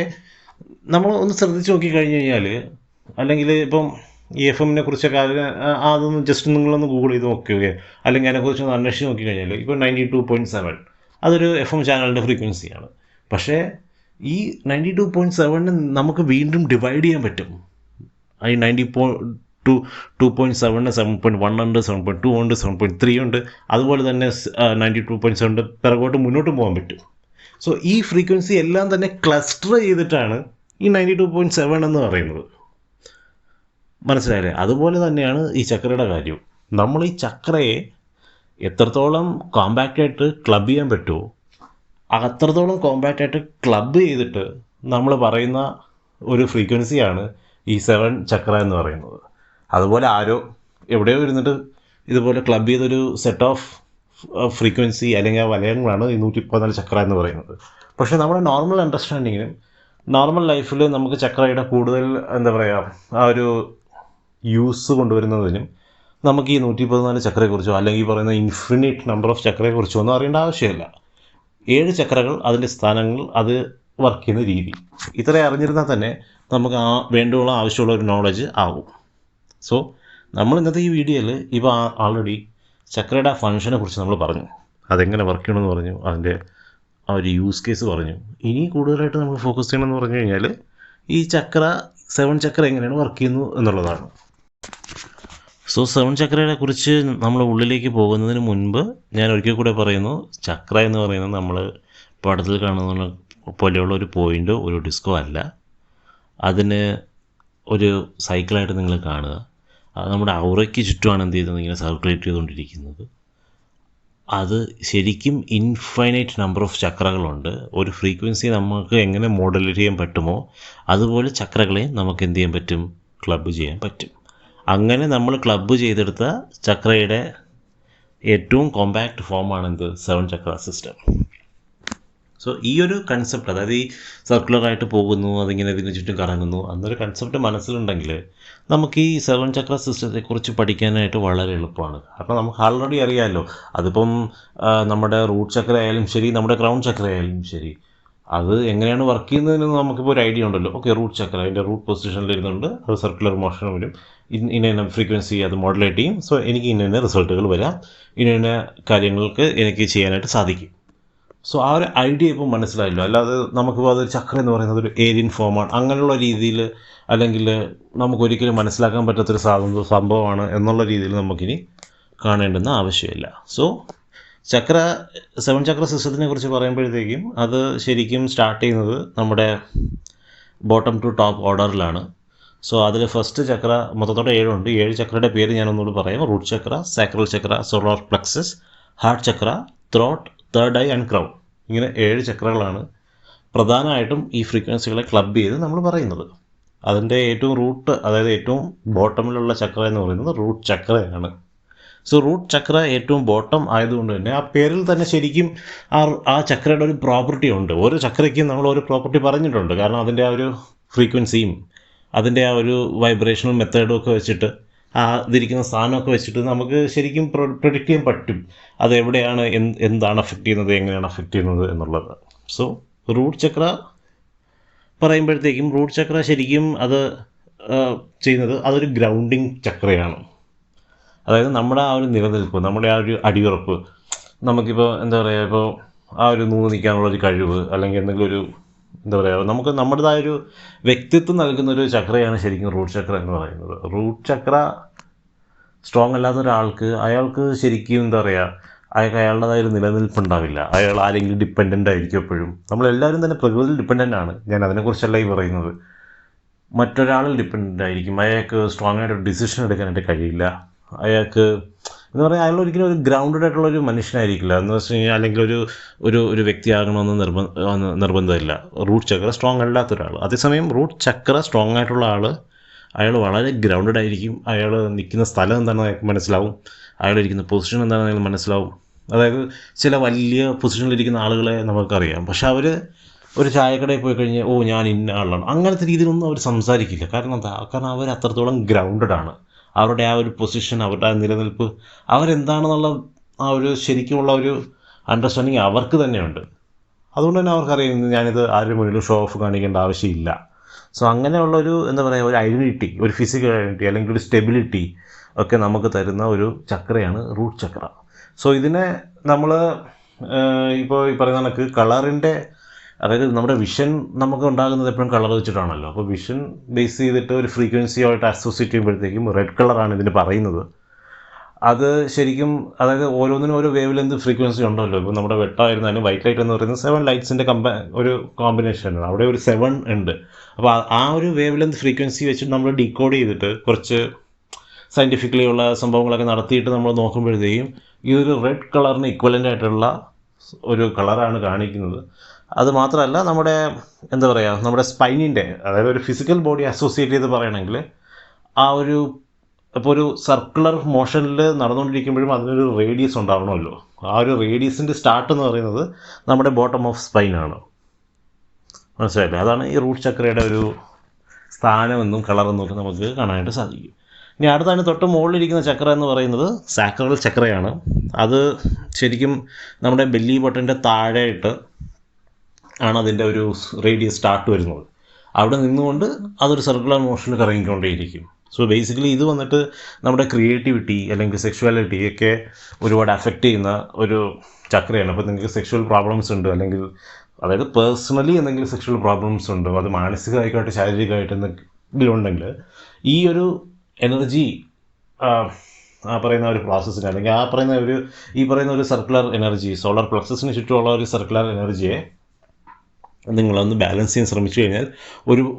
നമ്മൾ ഒന്ന് ശ്രദ്ധിച്ച് നോക്കിക്കഴിഞ്ഞ് കഴിഞ്ഞാൽ, അല്ലെങ്കിൽ ഇപ്പം ഈ FM കുറിച്ചൊക്കെ അതൊന്ന് ജസ്റ്റ് നിങ്ങളൊന്ന് ഗൂഗിൾ ചെയ്ത് നോക്കുകയോ അല്ലെങ്കിൽ അതിനെക്കുറിച്ചൊന്ന് അന്വേഷിച്ച് നോക്കിക്കഴിഞ്ഞാൽ, ഇപ്പോൾ 92.7 അതൊരു FM ചാനലിൻ്റെ ഫ്രീക്വൻസിയാണ്. പക്ഷേ ഈ 92.7 നമുക്ക് വീണ്ടും ഡിവൈഡ് ചെയ്യാൻ പറ്റും. ഈ 2.7 7.1 ഉണ്ട്, 7.2 ഉണ്ട്, 7.3 ഉണ്ട്, അതുപോലെ തന്നെ 92.7 പിറകോട്ട് മുന്നോട്ട് പോകാൻ പറ്റും. സോ ഈ ഫ്രീക്വൻസി എല്ലാം തന്നെ ക്ലസ്റ്റർ ചെയ്തിട്ടാണ് ഈ 92.7 എന്ന് പറയുന്നത്. മനസ്സിലായില്ലേ? അതുപോലെ തന്നെയാണ് ഈ ചക്രയുടെ കാര്യവും. നമ്മൾ ഈ ചക്രയെ എത്രത്തോളം കോമ്പാക്റ്റായിട്ട് ക്ലബ് ചെയ്യാൻ പറ്റുമോ അത്രത്തോളം കോമ്പാക്റ്റായിട്ട് ക്ലബ് ചെയ്തിട്ട് നമ്മൾ പറയുന്ന ഒരു ഫ്രീക്വൻസിയാണ് ഈ 7 ചക്ര എന്ന് പറയുന്നത്. അതുപോലെ ആരോ എവിടെയോ ഇരുന്നിട്ട് ഇതുപോലെ ക്ലബ് ചെയ്തൊരു സെറ്റ് ഓഫ് ഫ്രീക്വൻസി അല്ലെങ്കിൽ ആ വലയങ്ങളാണ് ഈ 114 ചക്ര എന്ന് പറയുന്നത്. പക്ഷേ നമ്മുടെ നോർമൽ അണ്ടർസ്റ്റാൻഡിങ്ങിനും നോർമൽ ലൈഫിൽ നമുക്ക് ചക്രയുടെ കൂടുതൽ എന്താ പറയുക, ആ ഒരു യൂസ് കൊണ്ടുവരുന്നതിനും നമുക്ക് ഈ 114 ചക്രയെക്കുറിച്ചോ അല്ലെങ്കിൽ ഈ പറയുന്ന ഇൻഫിനിറ്റ് നമ്പർ ഓഫ് ചക്രയെക്കുറിച്ചോ ഒന്നും അറിയേണ്ട ആവശ്യമില്ല. 7 ചക്രകൾ, അതിൻ്റെ സ്ഥാനങ്ങൾ, അത് വർക്ക് ചെയ്യുന്ന രീതി, ഇത്രയും അറിഞ്ഞിരുന്നാൽ തന്നെ നമുക്ക് വേണ്ടുള്ള ആവശ്യമുള്ള ഒരു നോളജ് ആവും. സോ നമ്മൾ ഇന്നത്തെ ഈ വീഡിയോയിൽ ഇപ്പോൾ ആൾറെഡി ചക്രയുടെ ഫങ്ഷനെ കുറിച്ച് നമ്മൾ പറഞ്ഞു, അതെങ്ങനെ വർക്ക് ചെയ്യണമെന്ന് പറഞ്ഞു, അതിൻ്റെ ആ ഒരു യൂസ് കേസ് പറഞ്ഞു. ഇനി കൂടുതലായിട്ട് നമ്മൾ ഫോക്കസ് ചെയ്യണമെന്ന് പറഞ്ഞു കഴിഞ്ഞാൽ ഈ 7 ചക്ര എങ്ങനെയാണ് വർക്ക് ചെയ്യുന്നു എന്നുള്ളതാണ്. സോ 7 ചക്രയെ കുറിച്ച് നമ്മൾ ഉള്ളിലേക്ക് പോകുന്നതിന് മുൻപ് ഞാൻ ഒരിക്കൽ കൂടെ പറയുന്നു, ചക്ര എന്ന് പറയുന്നത് നമ്മൾ പടത്തിൽ കാണുന്ന പോലെയുള്ള ഒരു പോയിൻ്റോ ഒരു ഡിസ്കോ അല്ല. അതിന് ഒരു സൈക്കിളായിട്ട് നിങ്ങൾ കാണുക. അത് നമ്മുടെ ഔറയ്ക്ക് ചുറ്റുമാണ് എന്ത് ചെയ്തത്, ഇങ്ങനെ സർക്കുലേറ്റ് ചെയ്തുകൊണ്ടിരിക്കുന്നത്. അത് ശരിക്കും ഇൻഫൈനൈറ്റ് നമ്പർ ഓഫ് ചക്രകളുണ്ട്. ഒരു ഫ്രീക്വൻസി നമുക്ക് എങ്ങനെ മോഡുലേറ്റ് ചെയ്യാൻ പറ്റുമോ അതുപോലെ ചക്രകളെ നമുക്ക് എന്ത് ചെയ്യാൻ പറ്റും, ക്ലബ്ബ് ചെയ്യാൻ പറ്റും. അങ്ങനെ നമ്മൾ ക്ലബ്ബ് ചെയ്തെടുത്ത ചക്രയുടെ ഏറ്റവും കോമ്പാക്റ്റ് ഫോമാണ് എന്ത്, 7 ചക്ര സിസ്റ്റം. സോ ഈ ഒരു കൺസെപ്റ്റ്, അതായത് ഈ സർക്കുലറായിട്ട് പോകുന്നു, അതിങ്ങനെ ഇതിന് ചുറ്റും കറങ്ങുന്നു എന്നൊരു കൺസെപ്റ്റ് മനസ്സിലുണ്ടെങ്കിൽ നമുക്ക് ഈ 7 ചക്ര സിസ്റ്റത്തെക്കുറിച്ച് പഠിക്കാനായിട്ട് വളരെ എളുപ്പമാണ്. കാരണം നമുക്ക് ആൾറെഡി അറിയാമല്ലോ, അതിപ്പം നമ്മുടെ റൂട്ട് ചക്ര ആയാലും ശരി, നമ്മുടെ ക്രൗൺ ചക്ര ആയാലും ശരി, അത് എങ്ങനെയാണ് വർക്ക് ചെയ്യുന്നതിന് നമുക്കിപ്പോൾ ഒരു ഐഡിയ ഉണ്ടല്ലോ. ഓക്കെ, റൂട്ട് ചക്ര അതിൻ്റെ റൂട്ട് പൊസിഷനിൽ ഇരുന്നുകൊണ്ട് അത് സർക്കുലർ മോഷൻ വരും, ഇന്ന ഫ്രീക്വൻസി അത് മോഡുലേറ്റ് ചെയ്യും. സോ എനിക്ക് ഇന്ന റിസൾട്ടുകൾ വരാം, ഇന്ന കാര്യങ്ങൾക്ക് എനിക്ക് ചെയ്യാനായിട്ട് സാധിക്കും. സോ ആ ഒരു ഐഡിയ ഇപ്പോൾ മനസ്സിലായല്ലോ. അല്ലാതെ നമുക്കിപ്പോൾ അതൊരു ചക്ര എന്ന് പറയുന്നത് ഒരു ഏരിയൻ ഫോമാണ് അങ്ങനെയുള്ള രീതിയിൽ, അല്ലെങ്കിൽ നമുക്കൊരിക്കലും മനസ്സിലാക്കാൻ പറ്റാത്തൊരു സംഭവമാണ് എന്നുള്ള രീതിയിൽ നമുക്കിനി കാണേണ്ടുന്ന ആവശ്യമില്ല. സോ 7 ചക്ര സിസ്റ്റത്തിനെ കുറിച്ച് പറയുമ്പോഴത്തേക്കും അത് ശരിക്കും സ്റ്റാർട്ട് ചെയ്യുന്നത് നമ്മുടെ ബോട്ടം ടു ടോപ്പ് ഓർഡറിലാണ്. സോ അതിൽ ഫസ്റ്റ് ചക്ര മൊത്തത്തോടെ 7 ഉണ്ട്. 7 ചക്രയുടെ പേര് ഞാനൊന്നുകൂടി പറയാം. Root chakra, sacral chakra, solar plexus, heart chakra, throat, third eye and crown. ഇങ്ങനെ 7 ചക്രകളാണ് പ്രധാനമായിട്ടും ഈ ഫ്രീക്വൻസികളെ ക്ലബ് ചെയ്ത് നമ്മൾ പറയുന്നത്. അതിൻ്റെ ഏറ്റവും റൂട്ട്, അതായത് ഏറ്റവും ബോട്ടമിലുള്ള ചക്ര എന്ന് പറയുന്നത് റൂട്ട് ചക്രയാണ്. സോ റൂട്ട് ചക്ര ഏറ്റവും ബോട്ടം ആയതുകൊണ്ട് തന്നെ ആ പേരിൽ തന്നെ ശരിക്കും ആ ചക്രയുടെ ഒരു പ്രോപ്പർട്ടി ഉണ്ട്. ഓരോ ചക്രയ്ക്കും നമ്മൾ ഒരു പ്രോപ്പർട്ടി പറഞ്ഞിട്ടുണ്ട്. കാരണം അതിൻ്റെ ആ ഒരു ഫ്രീക്വൻസിയും അതിൻ്റെ ആ ഒരു വൈബ്രേഷണൽ മെത്തേഡും ഒക്കെ വെച്ചിട്ട് ഇതിരിക്കുന്ന സ്ഥാനമൊക്കെ വെച്ചിട്ട് നമുക്ക് ശരിക്കും പ്രൊഡിക്റ്റ് ചെയ്യാൻ പറ്റും അത് എവിടെയാണ്, എന്താണ് അഫക്റ്റ് ചെയ്യുന്നത്, എങ്ങനെയാണ് അഫക്റ്റ് ചെയ്യുന്നത് എന്നുള്ളത്. സോ റൂട്ട് ചക്ര പറയുമ്പോഴത്തേക്കും റൂട്ട് ചക്ര ശരിക്കും അത് ചെയ്യുന്നത് അതൊരു ഗ്രൗണ്ടിങ് ചക്രയാണ്. അതായത് നമ്മുടെ ആ ഒരു നിലനിൽപ്പ്, നമ്മുടെ ആ ഒരു അടിയുറപ്പ്, നമുക്കിപ്പോൾ എന്താ പറയുക, ഇപ്പോൾ ആ ഒരു നൂന്ന് നിൽക്കാനുള്ളൊരു കഴിവ്, അല്ലെങ്കിൽ എന്തെങ്കിലും ഒരു എന്താ പറയുക, നമുക്ക് നമ്മുടേതായൊരു വ്യക്തിത്വം നൽകുന്നൊരു ചക്രയാണ് ശരിക്കും റൂട്ട് ചക്ര എന്ന് പറയുന്നത്. റൂട്ട് ചക്ര സ്ട്രോങ് അല്ലാത്ത ഒരാൾക്ക്, അയാൾക്ക് ശരിക്കും എന്താ പറയുക, അയാളുടേതായൊരു നിലനിൽപ്പുണ്ടാവില്ല. അയാൾ ആരെങ്കിലും ഡിപ്പെൻഡൻ്റ് ആയിരിക്കും എപ്പോഴും. നമ്മളെല്ലാവരും തന്നെ പ്രകൃതിയിൽ ഡിപ്പെൻഡൻ്റ് ആണ്. ഞാൻ അതിനെക്കുറിച്ചല്ല ഈ പറയുന്നത്. മറ്റൊരാളിൽ ഡിപ്പെൻഡൻ്റ് ആയിരിക്കും. അയാൾക്ക് സ്ട്രോങ് ആയിട്ട് ഒരു ഡിസിഷൻ എടുക്കാനായിട്ട് കഴിയില്ല. അയാൾക്ക് എന്ന് പറഞ്ഞാൽ അയാൾ ഒരിക്കലും ഒരു ഗ്രൗണ്ടഡ് ആയിട്ടുള്ളൊരു മനുഷ്യനായിരിക്കില്ല എന്ന് വെച്ച് കഴിഞ്ഞാൽ, അല്ലെങ്കിൽ ഒരു വ്യക്തിയാകണമെന്ന് നിർബന്ധമില്ല റൂട്ട് ചക്ര സ്ട്രോങ് അല്ലാത്ത ഒരാൾ. അതേസമയം റൂട്ട് ചക്ര സ്ട്രോങ് ആയിട്ടുള്ള ആൾ, അയാൾ വളരെ ഗ്രൗണ്ടഡ് ആയിരിക്കും. അയാൾ നിൽക്കുന്ന സ്ഥലം എന്താണെന്ന് അയാൾക്ക് മനസ്സിലാവും. അയാൾ ഇരിക്കുന്ന പൊസിഷൻ എന്താണെന്ന് അയാൾക്ക് മനസ്സിലാവും. അതായത് ചില വലിയ പൊസിഷനിലിരിക്കുന്ന ആളുകളെ നമുക്കറിയാം, പക്ഷെ അവർ ഒരു ചായക്കടയിൽ പോയി കഴിഞ്ഞാൽ ഞാൻ ഇന്ന ആളാണ്, അങ്ങനത്തെ രീതിയിലൊന്നും അവർ സംസാരിക്കില്ല. കാരണം എന്താ? കാരണം അവർ അത്രത്തോളം ഗ്രൗണ്ടഡ് ആണ്. അവരുടെ ആ ഒരു പൊസിഷൻ, അവരുടെ ആ നിലനിൽപ്പ്, അവരെന്താണെന്നുള്ള ആ ഒരു ശരിക്കുമുള്ള ഒരു അണ്ടർസ്റ്റാൻഡിങ് അവർക്ക് തന്നെയുണ്ട്. അതുകൊണ്ട് തന്നെ അവർക്കറിയാം ഞാനിത് ആരുടെ മുന്നിലും ഷോ ഓഫ് കാണിക്കേണ്ട ആവശ്യമില്ല. സോ അങ്ങനെയുള്ളൊരു എന്താ പറയുക, ഒരു ഐഡൻറ്റിറ്റി, ഒരു ഫിസിക്കൽ ഐഡൻറ്റിറ്റി അല്ലെങ്കിൽ ഒരു സ്റ്റെബിലിറ്റി ഒക്കെ നമുക്ക് തരുന്ന ഒരു ചക്രയാണ് റൂട്ട് ചക്ര. സോ ഇതിനെ നമ്മൾ ഇപ്പോൾ ഈ പറയുന്ന കണക്ക് കളറിൻ്റെ, അതായത് നമ്മുടെ വിഷൻ നമുക്ക് ഉണ്ടാകുന്നത് എപ്പോഴും കളർ വെച്ചിട്ടാണല്ലോ. അപ്പോൾ വിഷൻ ബേസ് ചെയ്തിട്ട് ഒരു ഫ്രീക്വൻസിയായിട്ട് അസോസിയേറ്റ് ചെയ്യുമ്പോഴത്തേക്കും റെഡ് കളറാണ് ഇതിന് പറയുന്നത്. അത് ശരിക്കും, അതായത് ഓരോന്നിനും ഓരോ വേവ് ലെന്ത് ഫ്രീക്വൻസി ഉണ്ടല്ലോ. ഇപ്പോൾ നമ്മുടെ വെട്ടമായിരുന്നാലും വൈറ്റ് ലൈറ്റ് എന്ന് പറയുന്നത് 7 ലൈറ്റ്സിൻ്റെ ഒരു കോമ്പിനേഷനാണ്. അവിടെ ഒരു 7 ഉണ്ട്. അപ്പോൾ ആ ഒരു വേവ് ലെന്ത് ഫ്രീക്വൻസി വെച്ചിട്ട് നമ്മൾ ഡീകോഡ് ചെയ്തിട്ട് കുറച്ച് സയൻറ്റിഫിക്കലി ഉള്ള സംഭവങ്ങളൊക്കെ നടത്തിയിട്ട് നമ്മൾ നോക്കുമ്പോഴത്തേക്കും ഈ ഒരു റെഡ് കളറിന് ഇക്വലൻ്റ് ആയിട്ടുള്ള ഒരു കളറാണ് കാണിക്കുന്നത്. അത് മാത്രമല്ല, നമ്മുടെ എന്താ പറയുക, നമ്മുടെ സ്പൈനിൻ്റെ, അതായത് ഒരു ഫിസിക്കൽ ബോഡി അസോസിയേറ്റ് ചെയ്ത് പറയണമെങ്കിൽ ആ ഒരു, ഇപ്പോൾ ഒരു സർക്കുലർ മോഷനിൽ നടന്നുകൊണ്ടിരിക്കുമ്പോഴും അതിനൊരു റേഡിയസ് ഉണ്ടാവണമല്ലോ. ആ ഒരു റേഡിയസിൻ്റെ സ്റ്റാർട്ട് എന്ന് പറയുന്നത് നമ്മുടെ ബോട്ടം ഓഫ് സ്പൈനാണ്. മനസ്സിലായില്ലേ? അതാണ് ഈ റൂട്ട് ചക്രയുടെ ഒരു സ്ഥാനമെന്നും കളറെന്നും ഒക്കെ നമുക്ക് കാണാനായിട്ട് സാധിക്കും. ഇനി അടുത്തതിന് തൊട്ട് മുകളിലിരിക്കുന്ന ചക്ര എന്ന് പറയുന്നത് സാക്രൽ ചക്രയാണ്. അത് ശരിക്കും നമ്മുടെ ബെല്ലി ബട്ടൻ്റെ താഴെയിട്ട് ആണ് അതിൻ്റെ ഒരു റേഡിയസ് സ്റ്റാർട്ട് വരുന്നത്. അവിടെ നിന്നുകൊണ്ട് അതൊരു സർക്കുലർ മോഷനിൽ കറങ്ങിക്കൊണ്ടേയിരിക്കും. സോ ബേസിക്കലി ഇത് വന്നിട്ട് നമ്മുടെ ക്രിയേറ്റിവിറ്റി അല്ലെങ്കിൽ സെക്ഷുവാലിറ്റി ഒക്കെ ഒരുപാട് അഫക്റ്റ് ചെയ്യുന്ന ഒരു ചക്രയാണ്. അപ്പോൾ നിങ്ങൾക്ക് സെക്ഷുവൽ പ്രോബ്ലംസ് ഉണ്ട്, അല്ലെങ്കിൽ അതായത് പേഴ്സണലി എന്തെങ്കിലും സെക്ഷുവൽ പ്രോബ്ലംസ് ഉണ്ട്, അത് മാനസികമായിക്കോട്ടെ ശാരീരികമായിട്ട് എന്തെങ്കിലും ഉണ്ടെങ്കിൽ ഈ ഒരു എനർജി ആ പറയുന്ന ഒരു പ്രോസസ്സിന്, അല്ലെങ്കിൽ ഈ പറയുന്ന ഒരു സർക്കുലർ എനർജി, സോളാർ പ്ലക്സസിന് ചുറ്റുമുള്ള ഒരു സർക്കുലർ എനർജിയെ നിങ്ങളൊന്ന് ബാലൻസ് ചെയ്യാൻ ശ്രമിച്ചു കഴിഞ്ഞാൽ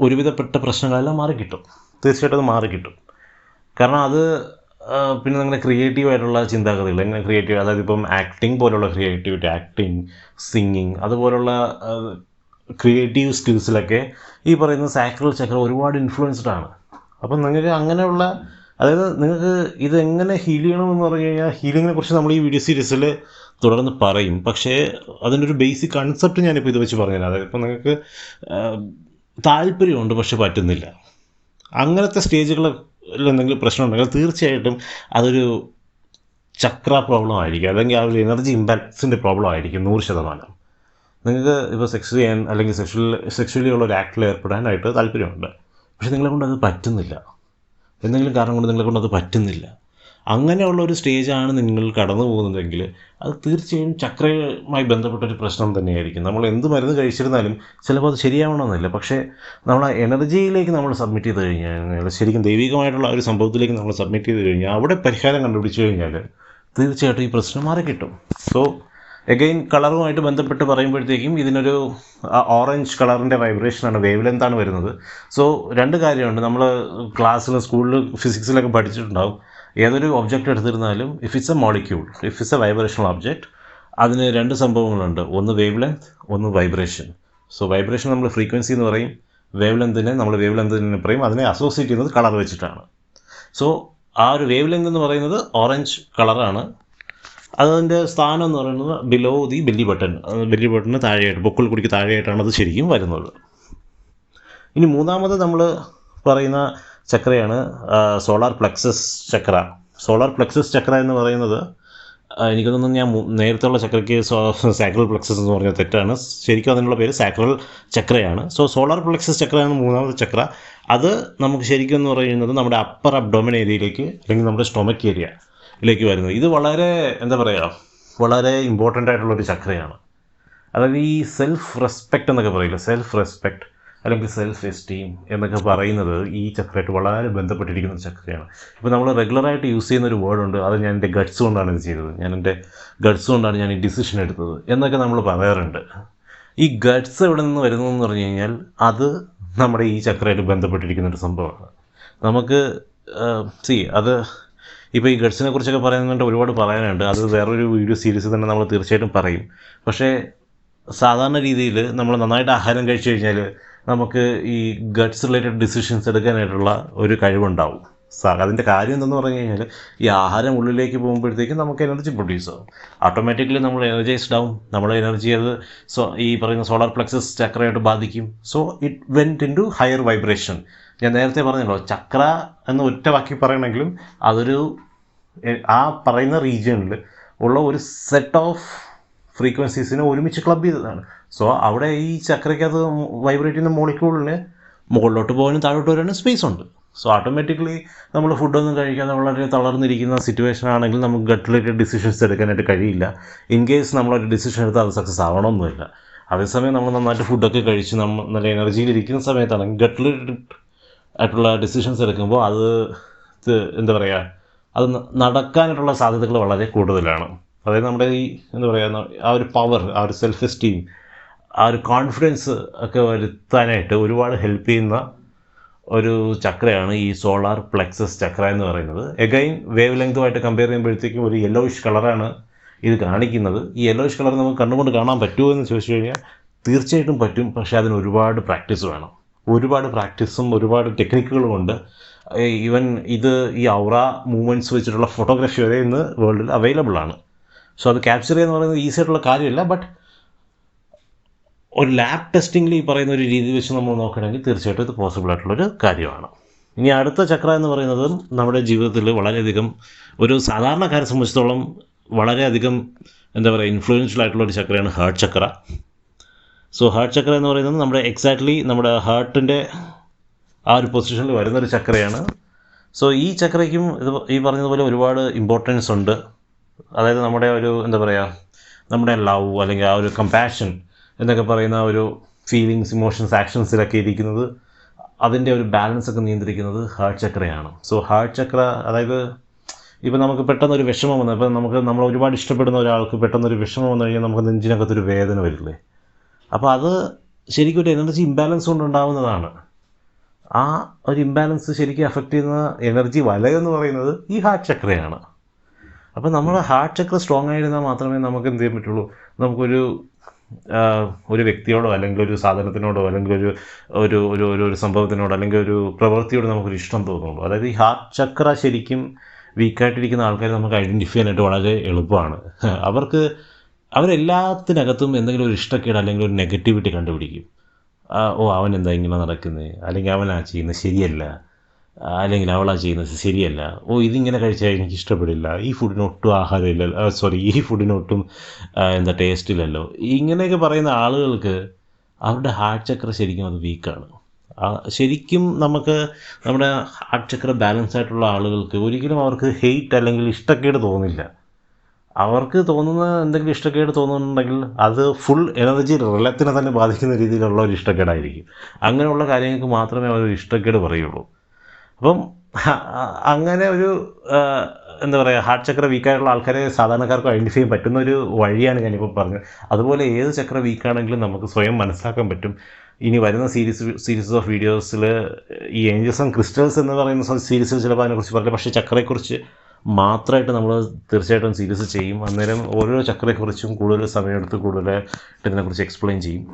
ഒരുവിധപ്പെട്ട പ്രശ്നങ്ങളെല്ലാം മാറിക്കിട്ടും. തീർച്ചയായിട്ടും അത് മാറിക്കിട്ടും. കാരണം അത് പിന്നെ നിങ്ങളുടെ ക്രിയേറ്റീവായിട്ടുള്ള ചിന്താഗതികൾ, എങ്ങനെ ക്രിയേറ്റീവ്, അതായത് ഇപ്പം ആക്ടിങ് പോലുള്ള ക്രിയേറ്റിവിറ്റി, ആക്ടിങ്, സിംഗിങ്, അതുപോലുള്ള ക്രിയേറ്റീവ് സ്കിൽസിലൊക്കെ ഈ പറയുന്ന സാക്രൽ ചക്ര ഒരുപാട് ഇൻഫ്ലുവൻസ്ഡ് ആണ്. അപ്പം നിങ്ങൾക്ക് അങ്ങനെയുള്ള, അതായത് നിങ്ങൾക്ക് ഇതെങ്ങനെ ഹീൽ ചെയ്യണമെന്ന് പറഞ്ഞു കഴിഞ്ഞാൽ, ഹീലിങ്ങിനെ കുറിച്ച് നമ്മൾ ഈ വീഡിയോ സീരീസിൽ തുടർന്ന് പറയും. പക്ഷേ അതിൻ്റെ ഒരു ബേസിക് കൺസെപ്റ്റ് ഞാനിപ്പോൾ ഇത് വെച്ച് പറഞ്ഞുതരാം. അതായത് ഇപ്പോൾ നിങ്ങൾക്ക് താല്പര്യമുണ്ട് പക്ഷെ പറ്റുന്നില്ല, അങ്ങനത്തെ സ്റ്റേജുകളിൽ എന്തെങ്കിലും പ്രശ്നം ഉണ്ടെങ്കിൽ തീർച്ചയായിട്ടും അതൊരു ചക്ര പ്രോബ്ലം ആയിരിക്കും, അല്ലെങ്കിൽ ആ ഒരു എനർജി ഇമ്പാക്ട്സിൻ്റെ പ്രോബ്ലം ആയിരിക്കും 100%. നിങ്ങൾക്ക് ഇപ്പോൾ സെക്സ് ചെയ്യാൻ അല്ലെങ്കിൽ സെക്ഷലി ഉള്ള ഒരു ആക്ടിൽ ഏർപ്പെടാനായിട്ട് താല്പര്യമുണ്ട്, പക്ഷെ നിങ്ങളെ കൊണ്ട് അത് പറ്റുന്നില്ല. എന്തെങ്കിലും കാരണം കൊണ്ട് നിങ്ങളെ കൊണ്ട് അത് പറ്റുന്നില്ല. അങ്ങനെയുള്ള ഒരു സ്റ്റേജാണ് നിങ്ങൾ കടന്നു പോകുന്നതെങ്കിൽ അത് തീർച്ചയായും ചക്രയുമായി ബന്ധപ്പെട്ടൊരു പ്രശ്നം തന്നെയായിരിക്കും. നമ്മൾ എന്ത് മരുന്ന് കഴിച്ചിരുന്നാലും ചിലപ്പോൾ അത് ശരിയാവണമെന്നില്ല. പക്ഷേ നമ്മൾ ആ എനർജിയിലേക്ക് നമ്മൾ സബ്മിറ്റ് ചെയ്ത് കഴിഞ്ഞാൽ, ശരിക്കും ദൈവികമായിട്ടുള്ള ഒരു സംഭവത്തിലേക്ക് നമ്മൾ സബ്മിറ്റ് ചെയ്ത് കഴിഞ്ഞാൽ, അവിടെ പരിഹാരം കണ്ടുപിടിച്ച് കഴിഞ്ഞാൽ തീർച്ചയായിട്ടും ഈ പ്രശ്നം മാറിക്കിട്ടും. സോ എഗെയിൻ കളറുമായിട്ട് ബന്ധപ്പെട്ട് പറയുമ്പോഴത്തേക്കും ഇതിനൊരു ഓറഞ്ച് കളറിൻ്റെ വൈബ്രേഷനാണ്, വേവ് ലെന്താണ് വരുന്നത്. സോ രണ്ട് കാര്യമുണ്ട്. നമ്മൾ ക്ലാസ്സിൽ, സ്കൂളിൽ, ഫിസിക്സിലൊക്കെ പഠിച്ചിട്ടുണ്ടാവും. ഏതൊരു ഒബ്ജക്റ്റ് എടുത്തിരുന്നാലും if it's a molecule, if it's a vibrational object, അതിന് രണ്ട് സംഭവങ്ങളുണ്ട്. ഒന്ന് വേവ് ലെങ്ത്, ഒന്ന് വൈബ്രേഷൻ. സോ വൈബ്രേഷൻ നമ്മൾ ഫ്രീക്വൻസി എന്ന് പറയും, വേവ് ലെങ്തിനെ നമ്മൾ വേവ് ലെങ്ത് എന്ന് പറയും. അതിനെ അസോസിയേറ്റ് ചെയ്യുന്നത് കളർ വെച്ചിട്ടാണ്. സോ ആ ഒരു വേവ് ലെങ്ത് എന്ന് പറയുന്നത് ഓറഞ്ച് കളറാണ്. അതിൻ്റെ സ്ഥാനം എന്ന് പറയുന്നത് ബിലോ ദി ബെല്ലി ബട്ടണിന് താഴെയായിട്ട്, പൊക്കിൾ കുടിക്ക് താഴെയായിട്ടാണ് അത് ശരിക്കും വരുന്നത്. ഇനി മൂന്നാമത് നമ്മൾ പറയുന്ന ചക്രയാണ് സോളാർ പ്ലെക്സസ് ചക്ര. സോളാർ പ്ലെക്സസ് ചക്ര എന്ന് പറയുന്നത് എനിക്ക് തോന്നുന്നു ഞാൻ നേരത്തെയുള്ള ചക്രയ്ക്ക് സാക്രൽ പ്ലെക്സസ് എന്ന് പറഞ്ഞാൽ തെറ്റാണ്. ശരിക്കും അതിനുള്ള പേര് സാക്രൽ ചക്രയാണ്. സോ സോളാർ പ്ലെക്സസ് ചക്രയാണ് മൂന്നാമത്തെ ചക്ര. അത് നമുക്ക് ശരിക്കും എന്ന് പറയുന്നത് നമ്മുടെ അപ്പർ അബ്ഡോമിൻ ഏരിയയിലേക്ക് അല്ലെങ്കിൽ നമ്മുടെ സ്റ്റൊമക്ക് ഏരിയയിലേക്ക് വരുന്നത്. ഇത് വളരെ എന്താ പറയുക, വളരെ ഇമ്പോർട്ടൻ്റ് ആയിട്ടുള്ളൊരു ചക്രയാണ്. അതായത് ഈ സെൽഫ് റെസ്പെക്റ്റ് എന്നൊക്കെ പറയില്ല, സെൽഫ് റെസ്പെക്റ്റ് അല്ലെങ്കിൽ സെൽഫ് എസ്റ്റീം എന്നൊക്കെ പറയുന്നത് ഈ ചക്രയായിട്ട് വളരെ ബന്ധപ്പെട്ടിരിക്കുന്ന ചക്രയാണ്. ഇപ്പോൾ നമ്മൾ റെഗുലറായിട്ട് യൂസ് ചെയ്യുന്ന ഒരു വേർഡുണ്ട്, അത് ഞാൻ എൻ്റെ ഗട്ട്സ് കൊണ്ടാണ് ഇത് ചെയ്തത്, എൻ്റെ ഗട്ട്സ് കൊണ്ടാണ് ഞാൻ ഈ ഡിസിഷൻ എടുത്തത് എന്നൊക്കെ നമ്മൾ പറയാറുണ്ട്. ഈ ഗട്ട്സ് എവിടെ നിന്ന് വരുന്നതെന്ന് പറഞ്ഞു കഴിഞ്ഞാൽ അത് നമ്മുടെ ഈ ചക്രയായിട്ട് ബന്ധപ്പെട്ടിരിക്കുന്നൊരു സംഭവമാണ്. നമുക്ക് അത് ഇപ്പോൾ ഈ ഗട്ട്സിനെ കുറിച്ചൊക്കെ പറയുന്നുണ്ട്, ഒരുപാട് പറയാനുണ്ട്. അത് വേറൊരു വീഡിയോ സീരീസ് തന്നെ നമ്മൾ തീർച്ചയായിട്ടും പറയും. പക്ഷേ സാധാരണ രീതിയിൽ നമ്മൾ നന്നായിട്ട് ആഹാരം കഴിച്ചു കഴിഞ്ഞാൽ നമുക്ക് ഈ ഗട്ട്സ് റിലേറ്റഡ് ഡിസിഷൻസ് എടുക്കാനായിട്ടുള്ള ഒരു കഴിവുണ്ടാവും. അതിൻ്റെ കാര്യം എന്തെന്ന് പറഞ്ഞു കഴിഞ്ഞാൽ ഈ ആഹാരം ഉള്ളിലേക്ക് പോകുമ്പോഴത്തേക്കും നമുക്ക് എനർജി പ്രൊഡ്യൂസ് ആവും. ഓട്ടോമാറ്റിക്കലി നമ്മൾ എനർജൈസ്ഡ് ആവും. നമ്മുടെ എനർജി അത് ഈ പറയുന്ന സോളാർ പ്ലെക്സസ് ചക്രയായിട്ട് ബാധിക്കും. So it went into higher vibration. ഞാൻ നേരത്തെ പറഞ്ഞല്ലോ, ചക്ര എന്ന് ഒറ്റ വാക്കി പറയണമെങ്കിലും അതൊരു ആ പറയുന്ന റീജിയണിൽ ഉള്ള ഒരു സെറ്റ് ഓഫ് ഫ്രീക്വൻസീസിനെ ഒരുമിച്ച് ക്ലബ് ചെയ്തതാണ്. സോ അവിടെ ഈ ചക്രയ്ക്കകത്ത് വൈബ്രേറ്റ് ചെയ്യുന്ന മോളിക്യൂളിന് മുകളിലോട്ട് പോകാനും താഴോട്ട് വരാനും സ്പേസ് ഉണ്ട്. സോ ഓട്ടോമാറ്റിക്കലി നമ്മൾ ഫുഡൊന്നും കഴിക്കാതെ വളരെ തളർന്നിരിക്കുന്ന സിറ്റുവേഷൻ ആണെങ്കിൽ നമുക്ക് ഗട്ട് റിലേറ്റഡ് ഡിസിഷൻസ് എടുക്കാനായിട്ട് കഴിയില്ല. ഇൻ കേസ് നമ്മളൊരു ഡിസിഷൻ എടുത്താൽ അത് സക്സസ് ആവണമെന്നില്ല. അതേസമയം നമ്മൾ നന്നായിട്ട് ഫുഡൊക്കെ കഴിച്ച് നമ്മൾ നല്ല എനർജിയിലിരിക്കുന്ന സമയത്താണെങ്കിൽ ഗട്ട് റിലേറ്റഡ് ആയിട്ടുള്ള ഡിസിഷൻസ് എടുക്കുമ്പോൾ അത് എന്താ പറയുക, അത് നടക്കാനായിട്ടുള്ള സാധ്യതകൾ വളരെ കൂടുതലാണ്. അതായത് നമ്മുടെ ഈ എന്താ പറയുക, ആ ഒരു പവർ, ആ ഒരു സെൽഫ് എസ്റ്റീം, ആ ഒരു കോൺഫിഡൻസ് ഒക്കെ വരുത്താനായിട്ട് ഒരുപാട് ഹെൽപ്പ് ചെയ്യുന്ന ഒരു ചക്രയാണ് ഈ സോളാർ പ്ലെക്സസ് ചക്ര എന്ന് പറയുന്നത്. എഗൈൻ വേവ് ലെങ്തുമായിട്ട് കമ്പയർ ചെയ്യുമ്പോഴത്തേക്കും ഒരു യെല്ലോയിഷ് കളറാണ് ഇത് കാണിക്കുന്നത്. ഈ യെല്ലോയിഷ് കളർ നമുക്ക് കണ്ടുകൊണ്ട് കാണാൻ പറ്റുമോ എന്ന് ചോദിച്ചു കഴിഞ്ഞാൽ തീർച്ചയായിട്ടും പറ്റും. പക്ഷേ അതിന് ഒരുപാട് പ്രാക്ടീസ് വേണം. ഒരുപാട് പ്രാക്ടീസും ഒരുപാട് ടെക്നിക്കുകളും ഉണ്ട്. ഈവൻ ഇത് ഈ ഔറ മൂവ്മെൻറ്റ്സ് വെച്ചിട്ടുള്ള ഫോട്ടോഗ്രാഫി വരെ ഇന്ന് വേൾഡിൽ അവൈലബിൾ ആണ്. സോ അത് ക്യാപ്ചർ ചെയ്യുക എന്ന് പറയുന്നത് ഈസി ആയിട്ടുള്ള കാര്യമല്ല. ബട്ട് ഒരു ലാബ് ടെസ്റ്റിങ്ങിൽ ഈ പറയുന്ന ഒരു രീതി വെച്ച് നമ്മൾ നോക്കുകയാണെങ്കിൽ തീർച്ചയായിട്ടും ഇത് പോസിബിൾ ആയിട്ടുള്ളൊരു കാര്യമാണ്. ഇനി അടുത്ത ചക്ര എന്ന് പറയുന്നത് നമ്മുടെ ജീവിതത്തിൽ വളരെയധികം ഒരു സാധാരണക്കാരെ സംബന്ധിച്ചിടത്തോളം വളരെയധികം എന്താ പറയുക ഇൻഫ്ലുവൻഷ്യൽ ആയിട്ടുള്ളൊരു ചക്രയാണ് ഹാർട്ട് ചക്ര. സോ ഹാർട്ട് ചക്ര എന്ന് പറയുന്നത് നമ്മുടെ എക്സാക്ട്ലി നമ്മുടെ ഹാർട്ടിൻ്റെ ആ ഒരു പൊസിഷനിൽ വരുന്നൊരു ചക്രയാണ്. സോ ഈ ചക്രയ്ക്കും ഇത് ഈ പറഞ്ഞതുപോലെ ഒരുപാട് ഇമ്പോർട്ടൻസ് ഉണ്ട്. അതായത് നമ്മുടെ ഒരു എന്താ പറയുക, നമ്മുടെ ലവ് അല്ലെങ്കിൽ ആ ഒരു കമ്പാഷൻ എന്നൊക്കെ പറയുന്ന ഒരു ഫീലിങ്സ്, ഇമോഷൻസ്, ആക്ഷൻസിലൊക്കെ ഇരിക്കുന്നത്, അതിൻ്റെ ഒരു ബാലൻസ് ഒക്കെ നിയന്ത്രിക്കുന്നത് ഹാർട്ട് ചക്രയാണ്. സോ ഹാർട്ട് ചക്ര അതായത് ഇപ്പോൾ നമുക്ക് പെട്ടെന്നൊരു വിഷമം വന്നു, ഇപ്പോൾ നമ്മൾ ഒരുപാട് ഇഷ്ടപ്പെടുന്ന ഒരാൾക്ക് പെട്ടെന്നൊരു വിഷമം വന്നു കഴിഞ്ഞാൽ നമുക്ക് നെഞ്ചിനകത്തൊരു വേദന വരില്ലേ. അപ്പോൾ അത് ശരിക്കും ഒരു എനർജി ഇംബാലൻസ് കൊണ്ടുണ്ടാവുന്നതാണ്. ആ ഒരു ഇംബാലൻസ് ശരിക്കും അഫക്റ്റ് ചെയ്യുന്ന എനർജി വലയെന്ന് പറയുന്നത് ഈ ഹാർട്ട് ചക്രയാണ്. അപ്പോൾ നമ്മുടെ ഹാർട്ട് ചക്ര സ്ട്രോങ് ആയിരുന്നാൽ മാത്രമേ നമുക്ക് എന്ത് ചെയ്യാൻ പറ്റുള്ളൂ, നമുക്കൊരു ഒരു വ്യക്തിയോടോ അല്ലെങ്കിൽ ഒരു സാധനത്തിനോടോ അല്ലെങ്കിൽ ഒരു ഒരു ഒരു സംഭവത്തിനോടോ അല്ലെങ്കിൽ ഒരു പ്രവൃത്തിയോട് നമുക്കൊരു ഇഷ്ടം തോന്നുള്ളൂ. അതായത് ഈ ഹാർട്ട് ചക്ര ശരിക്കും വീക്കായിട്ടിരിക്കുന്ന ആൾക്കാരെ നമുക്ക് ഐഡൻറ്റിഫൈ ചെയ്യാനായിട്ട് വളരെ എളുപ്പമാണ്. അവരെല്ലാത്തിനകത്തും എന്തെങ്കിലും ഒരു ഇഷ്ടക്കേട് അല്ലെങ്കിൽ ഒരു നെഗറ്റിവിറ്റി കണ്ടുപിടിക്കും. അവൻ എന്താ ഇങ്ങനെ നടക്കുന്നത്, അല്ലെങ്കിൽ അവനാ ചെയ്യുന്നത് ശരിയല്ല, അല്ലെങ്കിൽ അവളാ ചെയ്യുന്നത് ശരിയല്ല, ഇതിങ്ങനെ കഴിച്ചാൽ എനിക്ക് ഇഷ്ടപ്പെടില്ല, ഈ ഫുഡിനൊട്ടും ആഹാരമില്ലല്ലോ, ഈ ഫുഡിനൊട്ടും എന്താ ടേസ്റ്റില്ലല്ലോ. ഇങ്ങനെയൊക്കെ പറയുന്ന ആളുകൾക്ക് അവരുടെ ഹാർട്ട് ചക്ര ശരിക്കും അത് വീക്കാണ്. ശരിക്കും നമുക്ക് നമ്മുടെ ഹാർട്ട് ചക്ര ബാലൻസ് ആയിട്ടുള്ള ആളുകൾക്ക് ഒരിക്കലും അവർക്ക് ഹെയ്റ്റ് അല്ലെങ്കിൽ ഇഷ്ടക്കേട് തോന്നില്ല. അവർക്ക് തോന്നുന്ന എന്തെങ്കിലും ഇഷ്ടക്കേട് തോന്നുന്നുണ്ടെങ്കിൽ അത് ഫുൾ എനർജി റിലത്തിനെ തന്നെ ബാധിക്കുന്ന രീതിയിലുള്ള ഒരു ഇഷ്ടക്കേടായിരിക്കും. അങ്ങനെയുള്ള കാര്യങ്ങൾക്ക് മാത്രമേ അവർ ഇഷ്ടക്കേട് പറയുള്ളൂ. അപ്പം അങ്ങനെ ഒരു എന്താ പറയുക, ഹാർട്ട് ചക്ര വീക്കായിട്ടുള്ള ആൾക്കാരെ സാധാരണക്കാർക്ക് ഐഡൻറ്റിഫൈ ചെയ്യാൻ പറ്റുന്ന ഒരു വഴിയാണ് ഞാനിപ്പോൾ പറഞ്ഞത്. അതുപോലെ ഏത് ചക്ര വീക്കാണെങ്കിലും നമുക്ക് സ്വയം മനസ്സിലാക്കാൻ പറ്റും. ഇനി വരുന്ന സീരീസ് ഓഫ് വീഡിയോസിൽ ഈ ഏഞ്ചൽസ് ആൻഡ് ക്രിസ്റ്റൽസ് എന്ന് പറയുന്ന സീരീസിൽ ചിലപ്പോൾ അതിനെക്കുറിച്ച് പറയില്ല. പക്ഷേ ചക്രയെക്കുറിച്ച് മാത്രമായിട്ട് നമ്മൾ തീർച്ചയായിട്ടും സീരീസ് ചെയ്യും. അന്നേരം ഓരോ ചക്രയെക്കുറിച്ചും കൂടുതൽ സമയമെടുത്ത് കൂടുതലായിട്ട് ഇതിനെക്കുറിച്ച് എക്സ്പ്ലെയിൻ ചെയ്യും.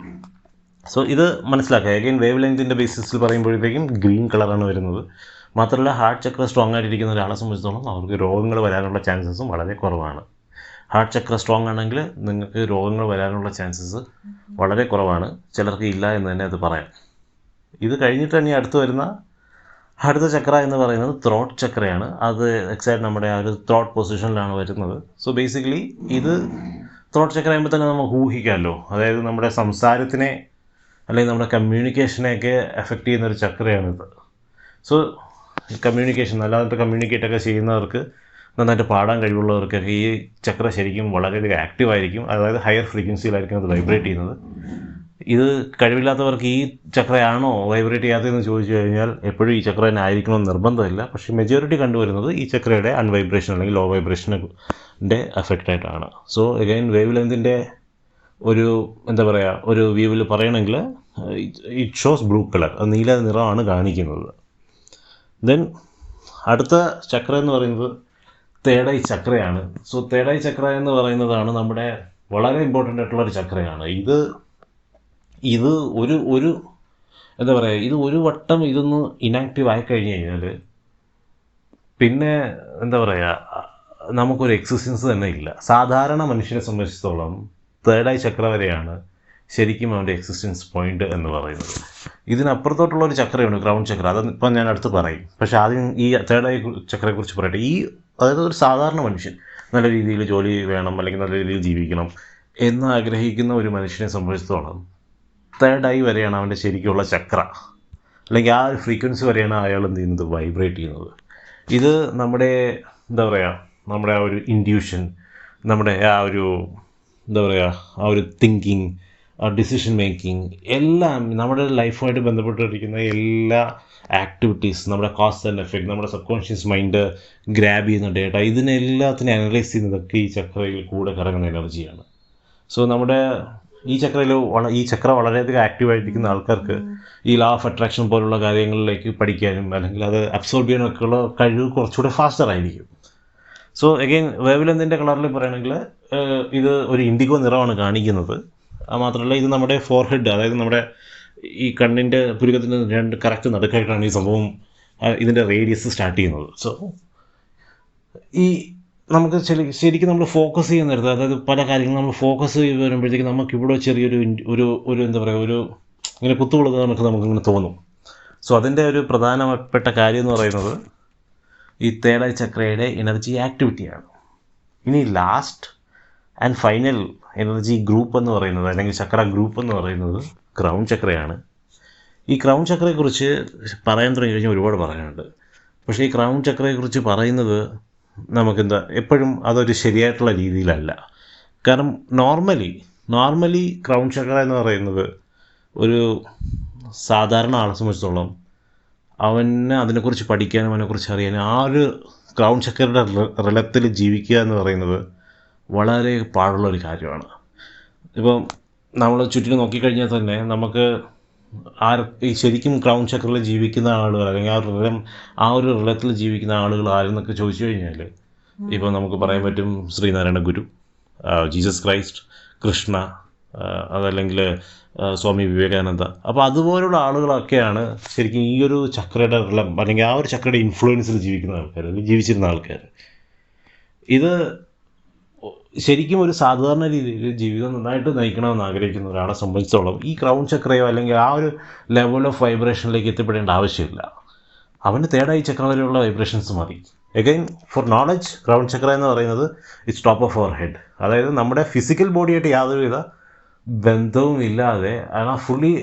സോ ഇത് മനസ്സിലാക്കുക. അഗൈൻ വേവ് ലെങ്തിൻ്റെ ബേസിസിൽ പറയുമ്പോഴത്തേക്കും ഗ്രീൻ കളറാണ് വരുന്നത്. മാത്രമല്ല ഹാർട്ട് ചക്ര സ്ട്രോങ് ആയിട്ടിരിക്കുന്ന ഒരാളെ സംബന്ധിച്ചിടത്തോളം അവർക്ക് രോഗങ്ങൾ വരാനുള്ള ചാൻസസും വളരെ കുറവാണ്. ഹാർട്ട് ചക്ര സ്ട്രോങ് ആണെങ്കിൽ നിങ്ങൾക്ക് രോഗങ്ങൾ വരാനുള്ള ചാൻസസ് വളരെ കുറവാണ്. ചിലർക്ക് ഇല്ല എന്ന് തന്നെ അത് പറയാം. ഇത് കഴിഞ്ഞിട്ട് തന്നെ അടുത്ത് വരുന്ന അടുത്ത ചക്ര എന്ന് പറയുന്നത് ത്രോട്ട് ചക്രയാണ്. അത് എക്സാക്ട് നമ്മുടെ ആ ഒരു ത്രോട്ട് പൊസിഷനിലാണ് വരുന്നത്. സോ ബേസിക്കലി ഇത് ത്രോട്ട് ചക്ര ആകുമ്പോൾ തന്നെ നമുക്ക് ഊഹിക്കാമല്ലോ, അതായത് നമ്മുടെ സംസാരത്തിനെ അല്ലെങ്കിൽ നമ്മുടെ കമ്മ്യൂണിക്കേഷനെയൊക്കെ എഫക്റ്റ് ചെയ്യുന്നൊരു ചക്രയാണിത്. സോ കമ്മ്യൂണിക്കേഷൻ നല്ലതായിട്ട് കമ്മ്യൂണിക്കേറ്റൊക്കെ ചെയ്യുന്നവർക്ക്, നന്നായിട്ട് പാടാൻ കഴിവുള്ളവർക്കൊക്കെ ഈ ചക്ര ശരിക്കും വളരെയധികം ആക്റ്റീവായിരിക്കും. അതായത് ഹയർ ഫ്രീക്വൻസിയിലായിരിക്കും അത് വൈബ്രേറ്റ് ചെയ്യുന്നത്. ഇത് കഴിവില്ലാത്തവർക്ക് ഈ ചക്രയാണോ വൈബ്രേറ്റ് ചെയ്യാത്തതെന്ന് ചോദിച്ചു കഴിഞ്ഞാൽ എപ്പോഴും ഈ ചക്ര തന്നെ ആയിരിക്കണമെന്ന് നിർബന്ധമില്ല. പക്ഷേ മെജോറിറ്റി കണ്ടുവരുന്നത് ഈ ചക്രയുടെ അൺവൈബ്രേഷൻ അല്ലെങ്കിൽ ലോ വൈബ്രേഷൻ്റെ എഫക്റ്റായിട്ടാണ്. സോ അഗൈൻ വേവ് ലെങ്തിൻ്റെ ഒരു എന്താ പറയുക, ഒരു വ്യൂവിൽ പറയണമെങ്കിൽ ഇറ്റ് ഷോസ് ബ്ലൂ കളർ, അത് നീല നിറമാണ് കാണിക്കുന്നത്. ദെൻ അടുത്ത ചക്ര എന്ന് പറയുന്നത് തേർഡ് ഐ ചക്രയാണ്. സോ തേർഡ് ഐ ചക്ര എന്ന് പറയുന്നതാണ് നമ്മുടെ വളരെ ഇമ്പോർട്ടൻ്റ് ആയിട്ടുള്ളൊരു ചക്രയാണ്. ഇത് ഒരു എന്താ പറയുക, ഇത് ഒരു വട്ടം ഇതൊന്ന് ഇനാക്റ്റീവ് ആയി കഴിഞ്ഞ് കഴിഞ്ഞാൽ പിന്നെ എന്താ പറയുക, നമുക്കൊരു എക്സിസ്റ്റൻസ് തന്നെ ഇല്ല. സാധാരണ മനുഷ്യനെ സംബന്ധിച്ചിടത്തോളം തേർഡ് ഐ ചക്ര വരെയാണ് ശരിക്കും അവൻ്റെ എക്സിസ്റ്റൻസ് പോയിന്റ് എന്ന് പറയുന്നത്. ഇതിനപ്പുറത്തോട്ടുള്ളൊരു ചക്രയുണ്ട്, ക്രൗൺ ചക്ര. അത് ഇപ്പം ഞാൻ അടുത്ത് പറയും. പക്ഷേ ആദ്യം ഈ തേർഡ് ഐ ചക്രയെക്കുറിച്ച് പറയട്ടെ. അതായത് ഒരു സാധാരണ മനുഷ്യൻ നല്ല രീതിയിൽ ജോലി വേണം അല്ലെങ്കിൽ നല്ല രീതിയിൽ ജീവിക്കണം എന്ന് ആഗ്രഹിക്കുന്ന ഒരു മനുഷ്യനെ സംബന്ധിച്ചിടത്തോളം തേർഡ് ഐ വരെയാണ് അവൻ്റെ ശരിക്കുള്ള ചക്ര, അല്ലെങ്കിൽ ആ ഒരു ഫ്രീക്വൻസി വരെയാണ് അയാൾ എന്ത് ചെയ്യുന്നത്, വൈബ്രേറ്റ് ചെയ്യുന്നത്. ഇത് നമ്മുടെ എന്താ പറയുക, നമ്മുടെ ആ ഒരു ഇൻഡ്യൂഷൻ, നമ്മുടെ ആ ഒരു എന്താ പറയുക, ആ ഒരു തിങ്കിങ്, ആ ഡിസിഷൻ മേക്കിംഗ്, എല്ലാം നമ്മുടെ ലൈഫുമായിട്ട് ബന്ധപ്പെട്ടിരിക്കുന്ന എല്ലാ ആക്ടിവിറ്റീസ്, നമ്മുടെ കോസ് ആൻഡ് എഫക്റ്റ്, നമ്മുടെ സബ് കോൺഷ്യസ് മൈൻഡ് ഗ്രാബ് ചെയ്യുന്ന ഡേറ്റ, ഇതിനെല്ലാത്തിനും അനലൈസ് ചെയ്യുന്നതൊക്കെ ഈ ചക്രയിൽ കൂടെ കറങ്ങുന്ന എനർജിയാണ്. സോ നമ്മുടെ ഈ ചക്ര വളരെയധികം ആക്റ്റീവായിട്ടിരിക്കുന്ന ആൾക്കാർക്ക് ഈ ലോ ഓഫ് അട്രാക്ഷൻ പോലുള്ള കാര്യങ്ങളിലേക്ക് പഠിക്കാനും അല്ലെങ്കിൽ അത് അബ്സോർബ് ചെയ്യാനൊക്കെയുള്ള കഴിവ് കുറച്ചുകൂടെ ഫാസ്റ്റർ ആയിരിക്കും. സോ അഗെയിൻ വേവ് ലെങ്തിൻ്റെ കളറിൽ പറയുകയാണെങ്കിൽ ഇത് ഒരു ഇൻഡിഗോ നിറമാണ് കാണിക്കുന്നത്. മാത്രമല്ല ഇത് നമ്മുടെ ഫോർഹെഡ്, അതായത് നമ്മുടെ ഈ കണ്ണിൻ്റെ പുരുകത്തിന് രണ്ട് കറക്റ്റ് നടുക്കായിട്ടാണ് ഈ സംഭവം, ഇതിൻ്റെ റേഡിയസ് സ്റ്റാർട്ട് ചെയ്യുന്നത്. സോ ഈ നമുക്ക് ശരിക്കും നമ്മൾ ഫോക്കസ് ചെയ്യുന്നിടത്ത്, അതായത് പല കാര്യങ്ങളും നമ്മൾ ഫോക്കസ് ചെയ്ത് വരുമ്പോഴത്തേക്കും നമുക്കിവിടെ ചെറിയൊരു എന്താ പറയുക, ഇങ്ങനെ കുത്തുകൊള്ളുക നമുക്കിങ്ങനെ തോന്നും. സോ അതിൻ്റെ ഒരു പ്രധാനപ്പെട്ട കാര്യം എന്ന് പറയുന്നത് ഈ തേർഡ് ഐ ചക്രയുടെ എനർജി ആക്ടിവിറ്റിയാണ്. ഇനി last and final energy group എന്ന് പറയുന്നത്, അല്ലെങ്കിൽ ചക്ര ഗ്രൂപ്പ് എന്ന് പറയുന്നത് ക്രൗൺ ചക്രയാണ്. ഈ ക്രൗൺ ചക്രയെക്കുറിച്ച് പറയാൻ തുടങ്ങി കഴിഞ്ഞാൽ ഒരുപാട് പറയാനുണ്ട്. പക്ഷേ ഈ ക്രൗൺ ചക്രയെക്കുറിച്ച് പറയുന്നത് നമുക്കെന്താ എപ്പോഴും അതൊരു ശരിയായിട്ടുള്ള രീതിയിലല്ല. കാരണം നോർമലി ക്രൗൺ ചക്ര എന്ന് പറയുന്നത് ഒരു സാധാരണ ആളെ സംബന്ധിച്ചിടത്തോളം അവന് അതിനെക്കുറിച്ച് പഠിക്കാനും അതിനെക്കുറിച്ച് അറിയാനും ആ ഒരു ക്രൗൺ ചക്രയുടെ റിലത്തിൽ ജീവിക്കുക എന്ന് പറയുന്നത് വളരെ പാടുള്ളൊരു കാര്യമാണ്. ഇപ്പം നമ്മൾ ചുറ്റിനും നോക്കിക്കഴിഞ്ഞാൽ തന്നെ നമുക്ക് ഈ ശരിക്കും ക്രൗൺ ചക്രയിൽ ജീവിക്കുന്ന ആളുകൾ അല്ലെങ്കിൽ ആ ഒരു റിലത്തിൽ ജീവിക്കുന്ന ആളുകൾ ആരെന്നൊക്കെ ചോദിച്ചു കഴിഞ്ഞാൽ ഇപ്പോൾ നമുക്ക് പറയാൻ പറ്റും ശ്രീനാരായണ ഗുരു, ജീസസ് ക്രൈസ്റ്റ്, കൃഷ്ണ, അതല്ലെങ്കിൽ സ്വാമി വിവേകാനന്ദ. അപ്പോൾ അതുപോലുള്ള ആളുകളൊക്കെയാണ് ശരിക്കും ഈ ഒരു ചക്രയുടെ അല്ലെങ്കിൽ ആ ഒരു ചക്രയുടെ ഇൻഫ്ലുവൻസിൽ ജീവിക്കുന്ന ആൾക്കാർ, അല്ലെങ്കിൽ ജീവിച്ചിരുന്ന ആൾക്കാർ. ഇത് ശരിക്കും ഒരു സാധാരണ രീതിയിൽ ജീവിതം നന്നായിട്ട് നയിക്കണമെന്ന് ആഗ്രഹിക്കുന്ന ഒരാളെ സംബന്ധിച്ചിടത്തോളം ഈ ക്രൗൺ ചക്രയോ അല്ലെങ്കിൽ ആ ഒരു ലെവൽ ഓഫ് വൈബ്രേഷനിലേക്ക് എത്തിപ്പെടേണ്ട ആവശ്യമില്ല. അവന് തേർഡ് ഐ ചക്ര വരെയുള്ള വൈബ്രേഷൻസ് മതി. Again for knowledge, crown chakra എന്ന് പറയുന്നത് it's top of our head. അതായത് നമ്മുടെ ഫിസിക്കൽ ബോഡിയായിട്ട് യാതൊരുവിധ ബന്ധവും ഇല്ലാതെ ആ ഫുള്ളി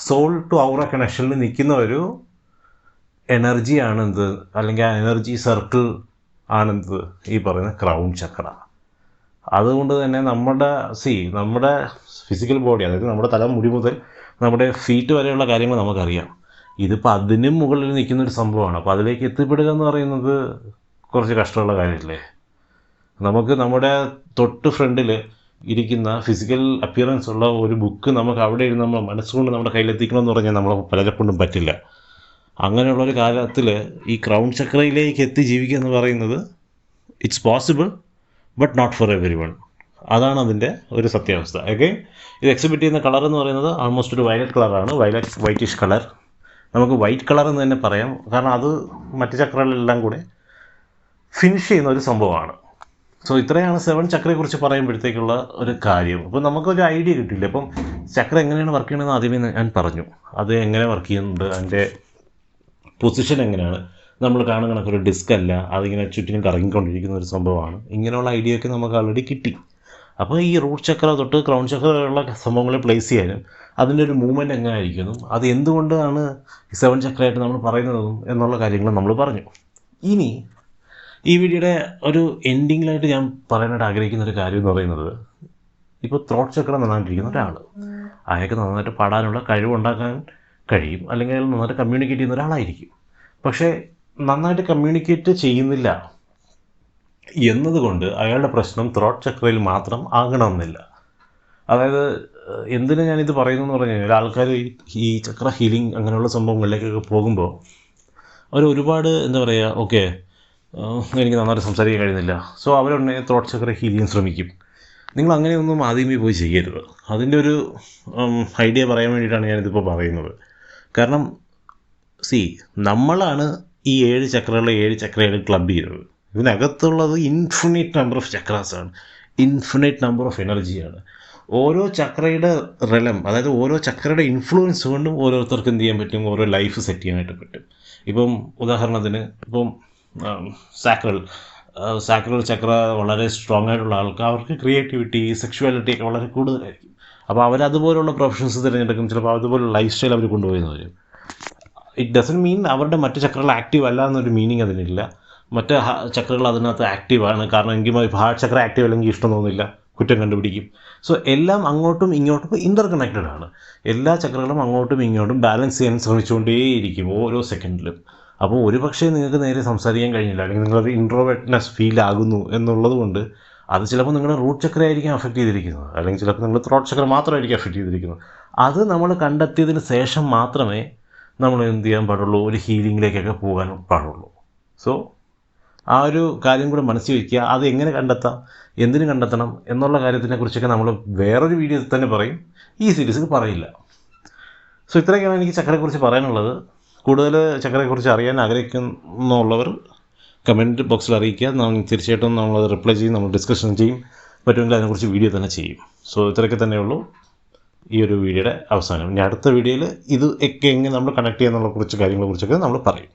സോൾ ടു ഔറ കണക്ഷനിൽ നിൽക്കുന്ന ഒരു എനർജിയാണെന്ത്, അല്ലെങ്കിൽ ആ എനർജി സർക്കിൾ ആണെന്ത് ഈ പറയുന്ന ക്രൗൺ ചക്ര. അതുകൊണ്ട് തന്നെ നമ്മുടെ ഫിസിക്കൽ ബോഡി, അതായത് നമ്മുടെ തല മുടി മുതൽ നമ്മുടെ ഫീറ്റ് വരെയുള്ള കാര്യങ്ങൾ നമുക്കറിയാം. ഇതിപ്പോൾ അതിനും മുകളിൽ നിൽക്കുന്നൊരു സംഭവമാണ്. അപ്പോൾ അതിലേക്ക് എത്തിപ്പെടുക എന്ന് പറയുന്നത് കുറച്ച് കഷ്ടമുള്ള കാര്യമല്ലേ. നമുക്ക് നമ്മുടെ തൊട്ട് ഫ്രണ്ടിൽ ഇരിക്കുന്ന ഫിസിക്കൽ അപ്പിയറൻസ് ഉള്ള ഒരു ബുക്ക് നമുക്ക് അവിടെ ഇരുന്ന് നമ്മൾ മനസ്സുകൊണ്ട് നമ്മുടെ കയ്യിലെത്തിക്കണമെന്ന് പറഞ്ഞാൽ നമ്മളെ പലരെക്കൊണ്ടും പറ്റില്ല. അങ്ങനെയുള്ളൊരു കാലത്തിൽ ഈ ക്രൗൺ ചക്രയിലേക്ക് എത്തി ജീവിക്കുക എന്ന് പറയുന്നത് it's possible but not for everyone. അതാണ് അതിൻ്റെ ഒരു സത്യാവസ്ഥ. ഓക്കെ, ഇത് എക്സിബിറ്റ് ചെയ്യുന്ന കളർ എന്ന് പറയുന്നത് ആൾമോസ്റ്റ് ഒരു വയലറ്റ് കളറാണ്, വൈറ്റിഷ് കളർ. നമുക്ക് വൈറ്റ് കളർ എന്ന് തന്നെ പറയാം, കാരണം അത് മറ്റ് ചക്രകളെല്ലാം കൂടെ ഫിനിഷ് ചെയ്യുന്ന ഒരു സംഭവമാണ്. സോ ഇത്രയാണ് 7 ചക്രയെക്കുറിച്ച് പറയുമ്പോഴത്തേക്കുള്ള ഒരു കാര്യം. അപ്പോൾ നമുക്കൊരു ഐഡിയ കിട്ടില്ല. അപ്പം ചക്ര എങ്ങനെയാണ് വർക്ക് ചെയ്യണമെന്ന് ആദ്യമേ ഞാൻ പറഞ്ഞു. അത് എങ്ങനെ വർക്ക് ചെയ്യുന്നുണ്ട്, അതിൻ്റെ പൊസിഷൻ എങ്ങനെയാണ്. നമ്മൾ കാണുന്ന കണക്കൊരു ഡിസ്ക് അല്ല, അതിങ്ങനെ ചുറ്റിനും കറങ്ങിക്കൊണ്ടിരിക്കുന്ന ഒരു സംഭവമാണ്. ഇങ്ങനെയുള്ള ഐഡിയ ഒക്കെ നമുക്ക് ആൾറെഡി കിട്ടി. അപ്പോൾ ഈ റൂട്ട് ചക്ര തൊട്ട് ക്രൗൺ ചക്ര ഉള്ള സംഭവങ്ങളെ പ്ലേസ് ചെയ്യാനും അതിൻ്റെ ഒരു മൂവ്മെൻറ്റ് എങ്ങനെ ആയിരിക്കുന്നു, അത് എന്തുകൊണ്ടാണ് 7 ചക്രയായിട്ട് നമ്മൾ പറയുന്നതും എന്നുള്ള കാര്യങ്ങൾ നമ്മൾ പറഞ്ഞു. ഇനി ഈ വീഡിയോയുടെ ഒരു എൻഡിങ്ങിലായിട്ട് ഞാൻ പറയാനായിട്ട് ആഗ്രഹിക്കുന്ന ഒരു കാര്യം എന്ന് പറയുന്നത്, ഇപ്പോൾ ത്രോട്ട് ചക്ര നന്നായിട്ടിരിക്കുന്ന ഒരാൾ, അയാൾക്ക് നന്നായിട്ട് പാടാനുള്ള കഴിവുണ്ടാക്കാൻ കഴിയും, അല്ലെങ്കിൽ അയാൾ നന്നായിട്ട് കമ്മ്യൂണിക്കേറ്റ് ചെയ്യുന്ന ഒരാളായിരിക്കും. പക്ഷേ നന്നായിട്ട് കമ്മ്യൂണിക്കേറ്റ് ചെയ്യുന്നില്ല എന്നതുകൊണ്ട് അയാളുടെ പ്രശ്നം ത്രോട്ട് ചക്രയിൽ മാത്രം ആകണമെന്നില്ല. അതായത് എന്തിനാണ് ഞാനിത് പറയുന്നു എന്ന് പറഞ്ഞു കഴിഞ്ഞാൽ, ആൾക്കാർ ഈ ചക്ര ഹീലിംഗ് അങ്ങനെയുള്ള സംഭവങ്ങളിലേക്കൊക്കെ പോകുമ്പോൾ അവർ ഒരുപാട് എന്താ പറയുക, ഓക്കെ എനിക്ക് നന്നായിട്ട് സംസാരിക്കാൻ കഴിയുന്നില്ല, സോ അവരുടനെ ത്രോട്ട് ചക്ര ഹീൽ ചെയ്യാൻ ശ്രമിക്കും. നിങ്ങൾ അങ്ങനെയൊന്നും ആദ്യമേ പോയി ചെയ്യരുത്. അതിൻ്റെ ഒരു ഐഡിയ പറയാൻ വേണ്ടിയിട്ടാണ് ഞാനിതിപ്പോൾ പറയുന്നത്. കാരണം നമ്മളാണ് ഈ 7 ചക്രകളെ 7 ചക്രയുടെ ക്ലബ് ചെയ്തത്. ഇതിനകത്തുള്ളത് ഇൻഫിനിറ്റ് നമ്പർ ഓഫ് ചക്രാസാണ്, ഇൻഫിനിറ്റ് നമ്പർ ഓഫ് എനർജിയാണ്. ഓരോ ചക്രയുടെ റെലം, അതായത് ഓരോ ചക്രയുടെ ഇൻഫ്ലുവൻസ് കൊണ്ടും ഓരോരുത്തർക്ക് എന്ത് ചെയ്യാൻ പറ്റും, ഓരോ ലൈഫ് സെറ്റ് ചെയ്യാനായിട്ട് പറ്റും. ഇപ്പം ഉദാഹരണത്തിന് ഇപ്പം സാക്രൽ ചക്ര വളരെ സ്ട്രോങ് ആയിട്ടുള്ള ആൾക്ക് അവർക്ക് ക്രിയേറ്റിവിറ്റി, സെക്ഷുവാലിറ്റി ഒക്കെ വളരെ കൂടുതലായിരിക്കും. അപ്പോൾ അവരതുപോലുള്ള പ്രൊഫഷൻസ് തിരഞ്ഞെടുക്കും, ചിലപ്പോൾ അതുപോലുള്ള ലൈഫ് സ്റ്റൈൽ അവർ കൊണ്ടുപോയി വരും. ഇറ്റ് ഡസൻ മീൻ അവരുടെ മറ്റ് ചക്രകൾ ആക്റ്റീവ് അല്ല എന്നൊരു മീനിങ് അതിനില്ല. മറ്റ് ചക്രകൾ അതിനകത്ത് ആക്റ്റീവാണ്. കാരണം എങ്കിൽ ഹാർട്ട് ചക്ര ആക്റ്റീവ് അല്ലെങ്കിൽ ഇഷ്ടം തോന്നില്ല, കുറ്റം കണ്ടുപിടിക്കും. സോ എല്ലാം അങ്ങോട്ടും ഇങ്ങോട്ടും ഇൻ്റർ കണക്റ്റഡ് ആണ്. എല്ലാ ചക്രകളും അങ്ങോട്ടും ഇങ്ങോട്ടും ബാലൻസ് ചെയ്യാൻ ശ്രമിച്ചുകൊണ്ടേയിരിക്കും ഓരോ സെക്കൻഡിലും. അപ്പോൾ ഒരു പക്ഷേ നിങ്ങൾക്ക് നേരെ സംസാരിക്കാൻ കഴിഞ്ഞില്ല, അല്ലെങ്കിൽ നിങ്ങളൊരു ഇൻട്രോവേർട്ട്നെസ് ഫീൽ ആകുന്നു എന്നുള്ളത് കൊണ്ട് അത് ചിലപ്പോൾ നിങ്ങളുടെ റൂട്ട് ചക്ര ആയിരിക്കും അഫക്റ്റ് ചെയ്തിരിക്കുന്നത്, അല്ലെങ്കിൽ ചിലപ്പോൾ നിങ്ങൾ ത്രോട്ട് ചക്ര മാത്രമായിരിക്കും അഫക്റ്റ് ചെയ്തിരിക്കുന്നത്. അത് നമ്മൾ കണ്ടെത്തിയതിന് ശേഷം മാത്രമേ നമ്മൾ എന്ത് ചെയ്യാൻ പാടുള്ളൂ, ഒരു ഹീലിങ്ങിലേക്കൊക്കെ പോകാൻ പാടുള്ളൂ. സോ ആ ഒരു കാര്യം കൂടെ മനസ്സിൽ വയ്ക്കുക. അത് എങ്ങനെ കണ്ടെത്താം, എന്തിനു കണ്ടെത്തണം എന്നുള്ള കാര്യത്തിനെക്കുറിച്ചൊക്കെ നമ്മൾ വേറൊരു വീഡിയോയിൽ തന്നെ പറയും, ഈ സീരീസിൽ പറയില്ല. സോ ഇത്രയൊക്കെയാണ് എനിക്ക് ചക്രയെക്കുറിച്ച് പറയാനുള്ളത്. കൂടുതൽ ചക്രയെക്കുറിച്ച് അറിയാൻ ആഗ്രഹിക്കുന്നുള്ളവർ കമൻറ്റ് ബോക്സിൽ അറിയിക്കുക. തീർച്ചയായിട്ടും നമ്മളത് റിപ്ലൈ ചെയ്യും, നമ്മൾ ഡിസ്കഷൻ ചെയ്യും, പറ്റുമെങ്കിൽ അതിനെക്കുറിച്ച് വീഡിയോ തന്നെ ചെയ്യും. സോ ഇത്രയൊക്കെ തന്നെയുള്ളൂ ഈ ഒരു വീഡിയോയുടെ അവസാനം. ഇനി അടുത്ത വീഡിയോയിൽ ഇത് ഒക്കെ എങ്ങനെ നമ്മൾ കണക്ട് ചെയ്യാന്നുള്ള കുറച്ച് കാര്യങ്ങളെക്കുറിച്ചൊക്കെ നമ്മൾ പറയും.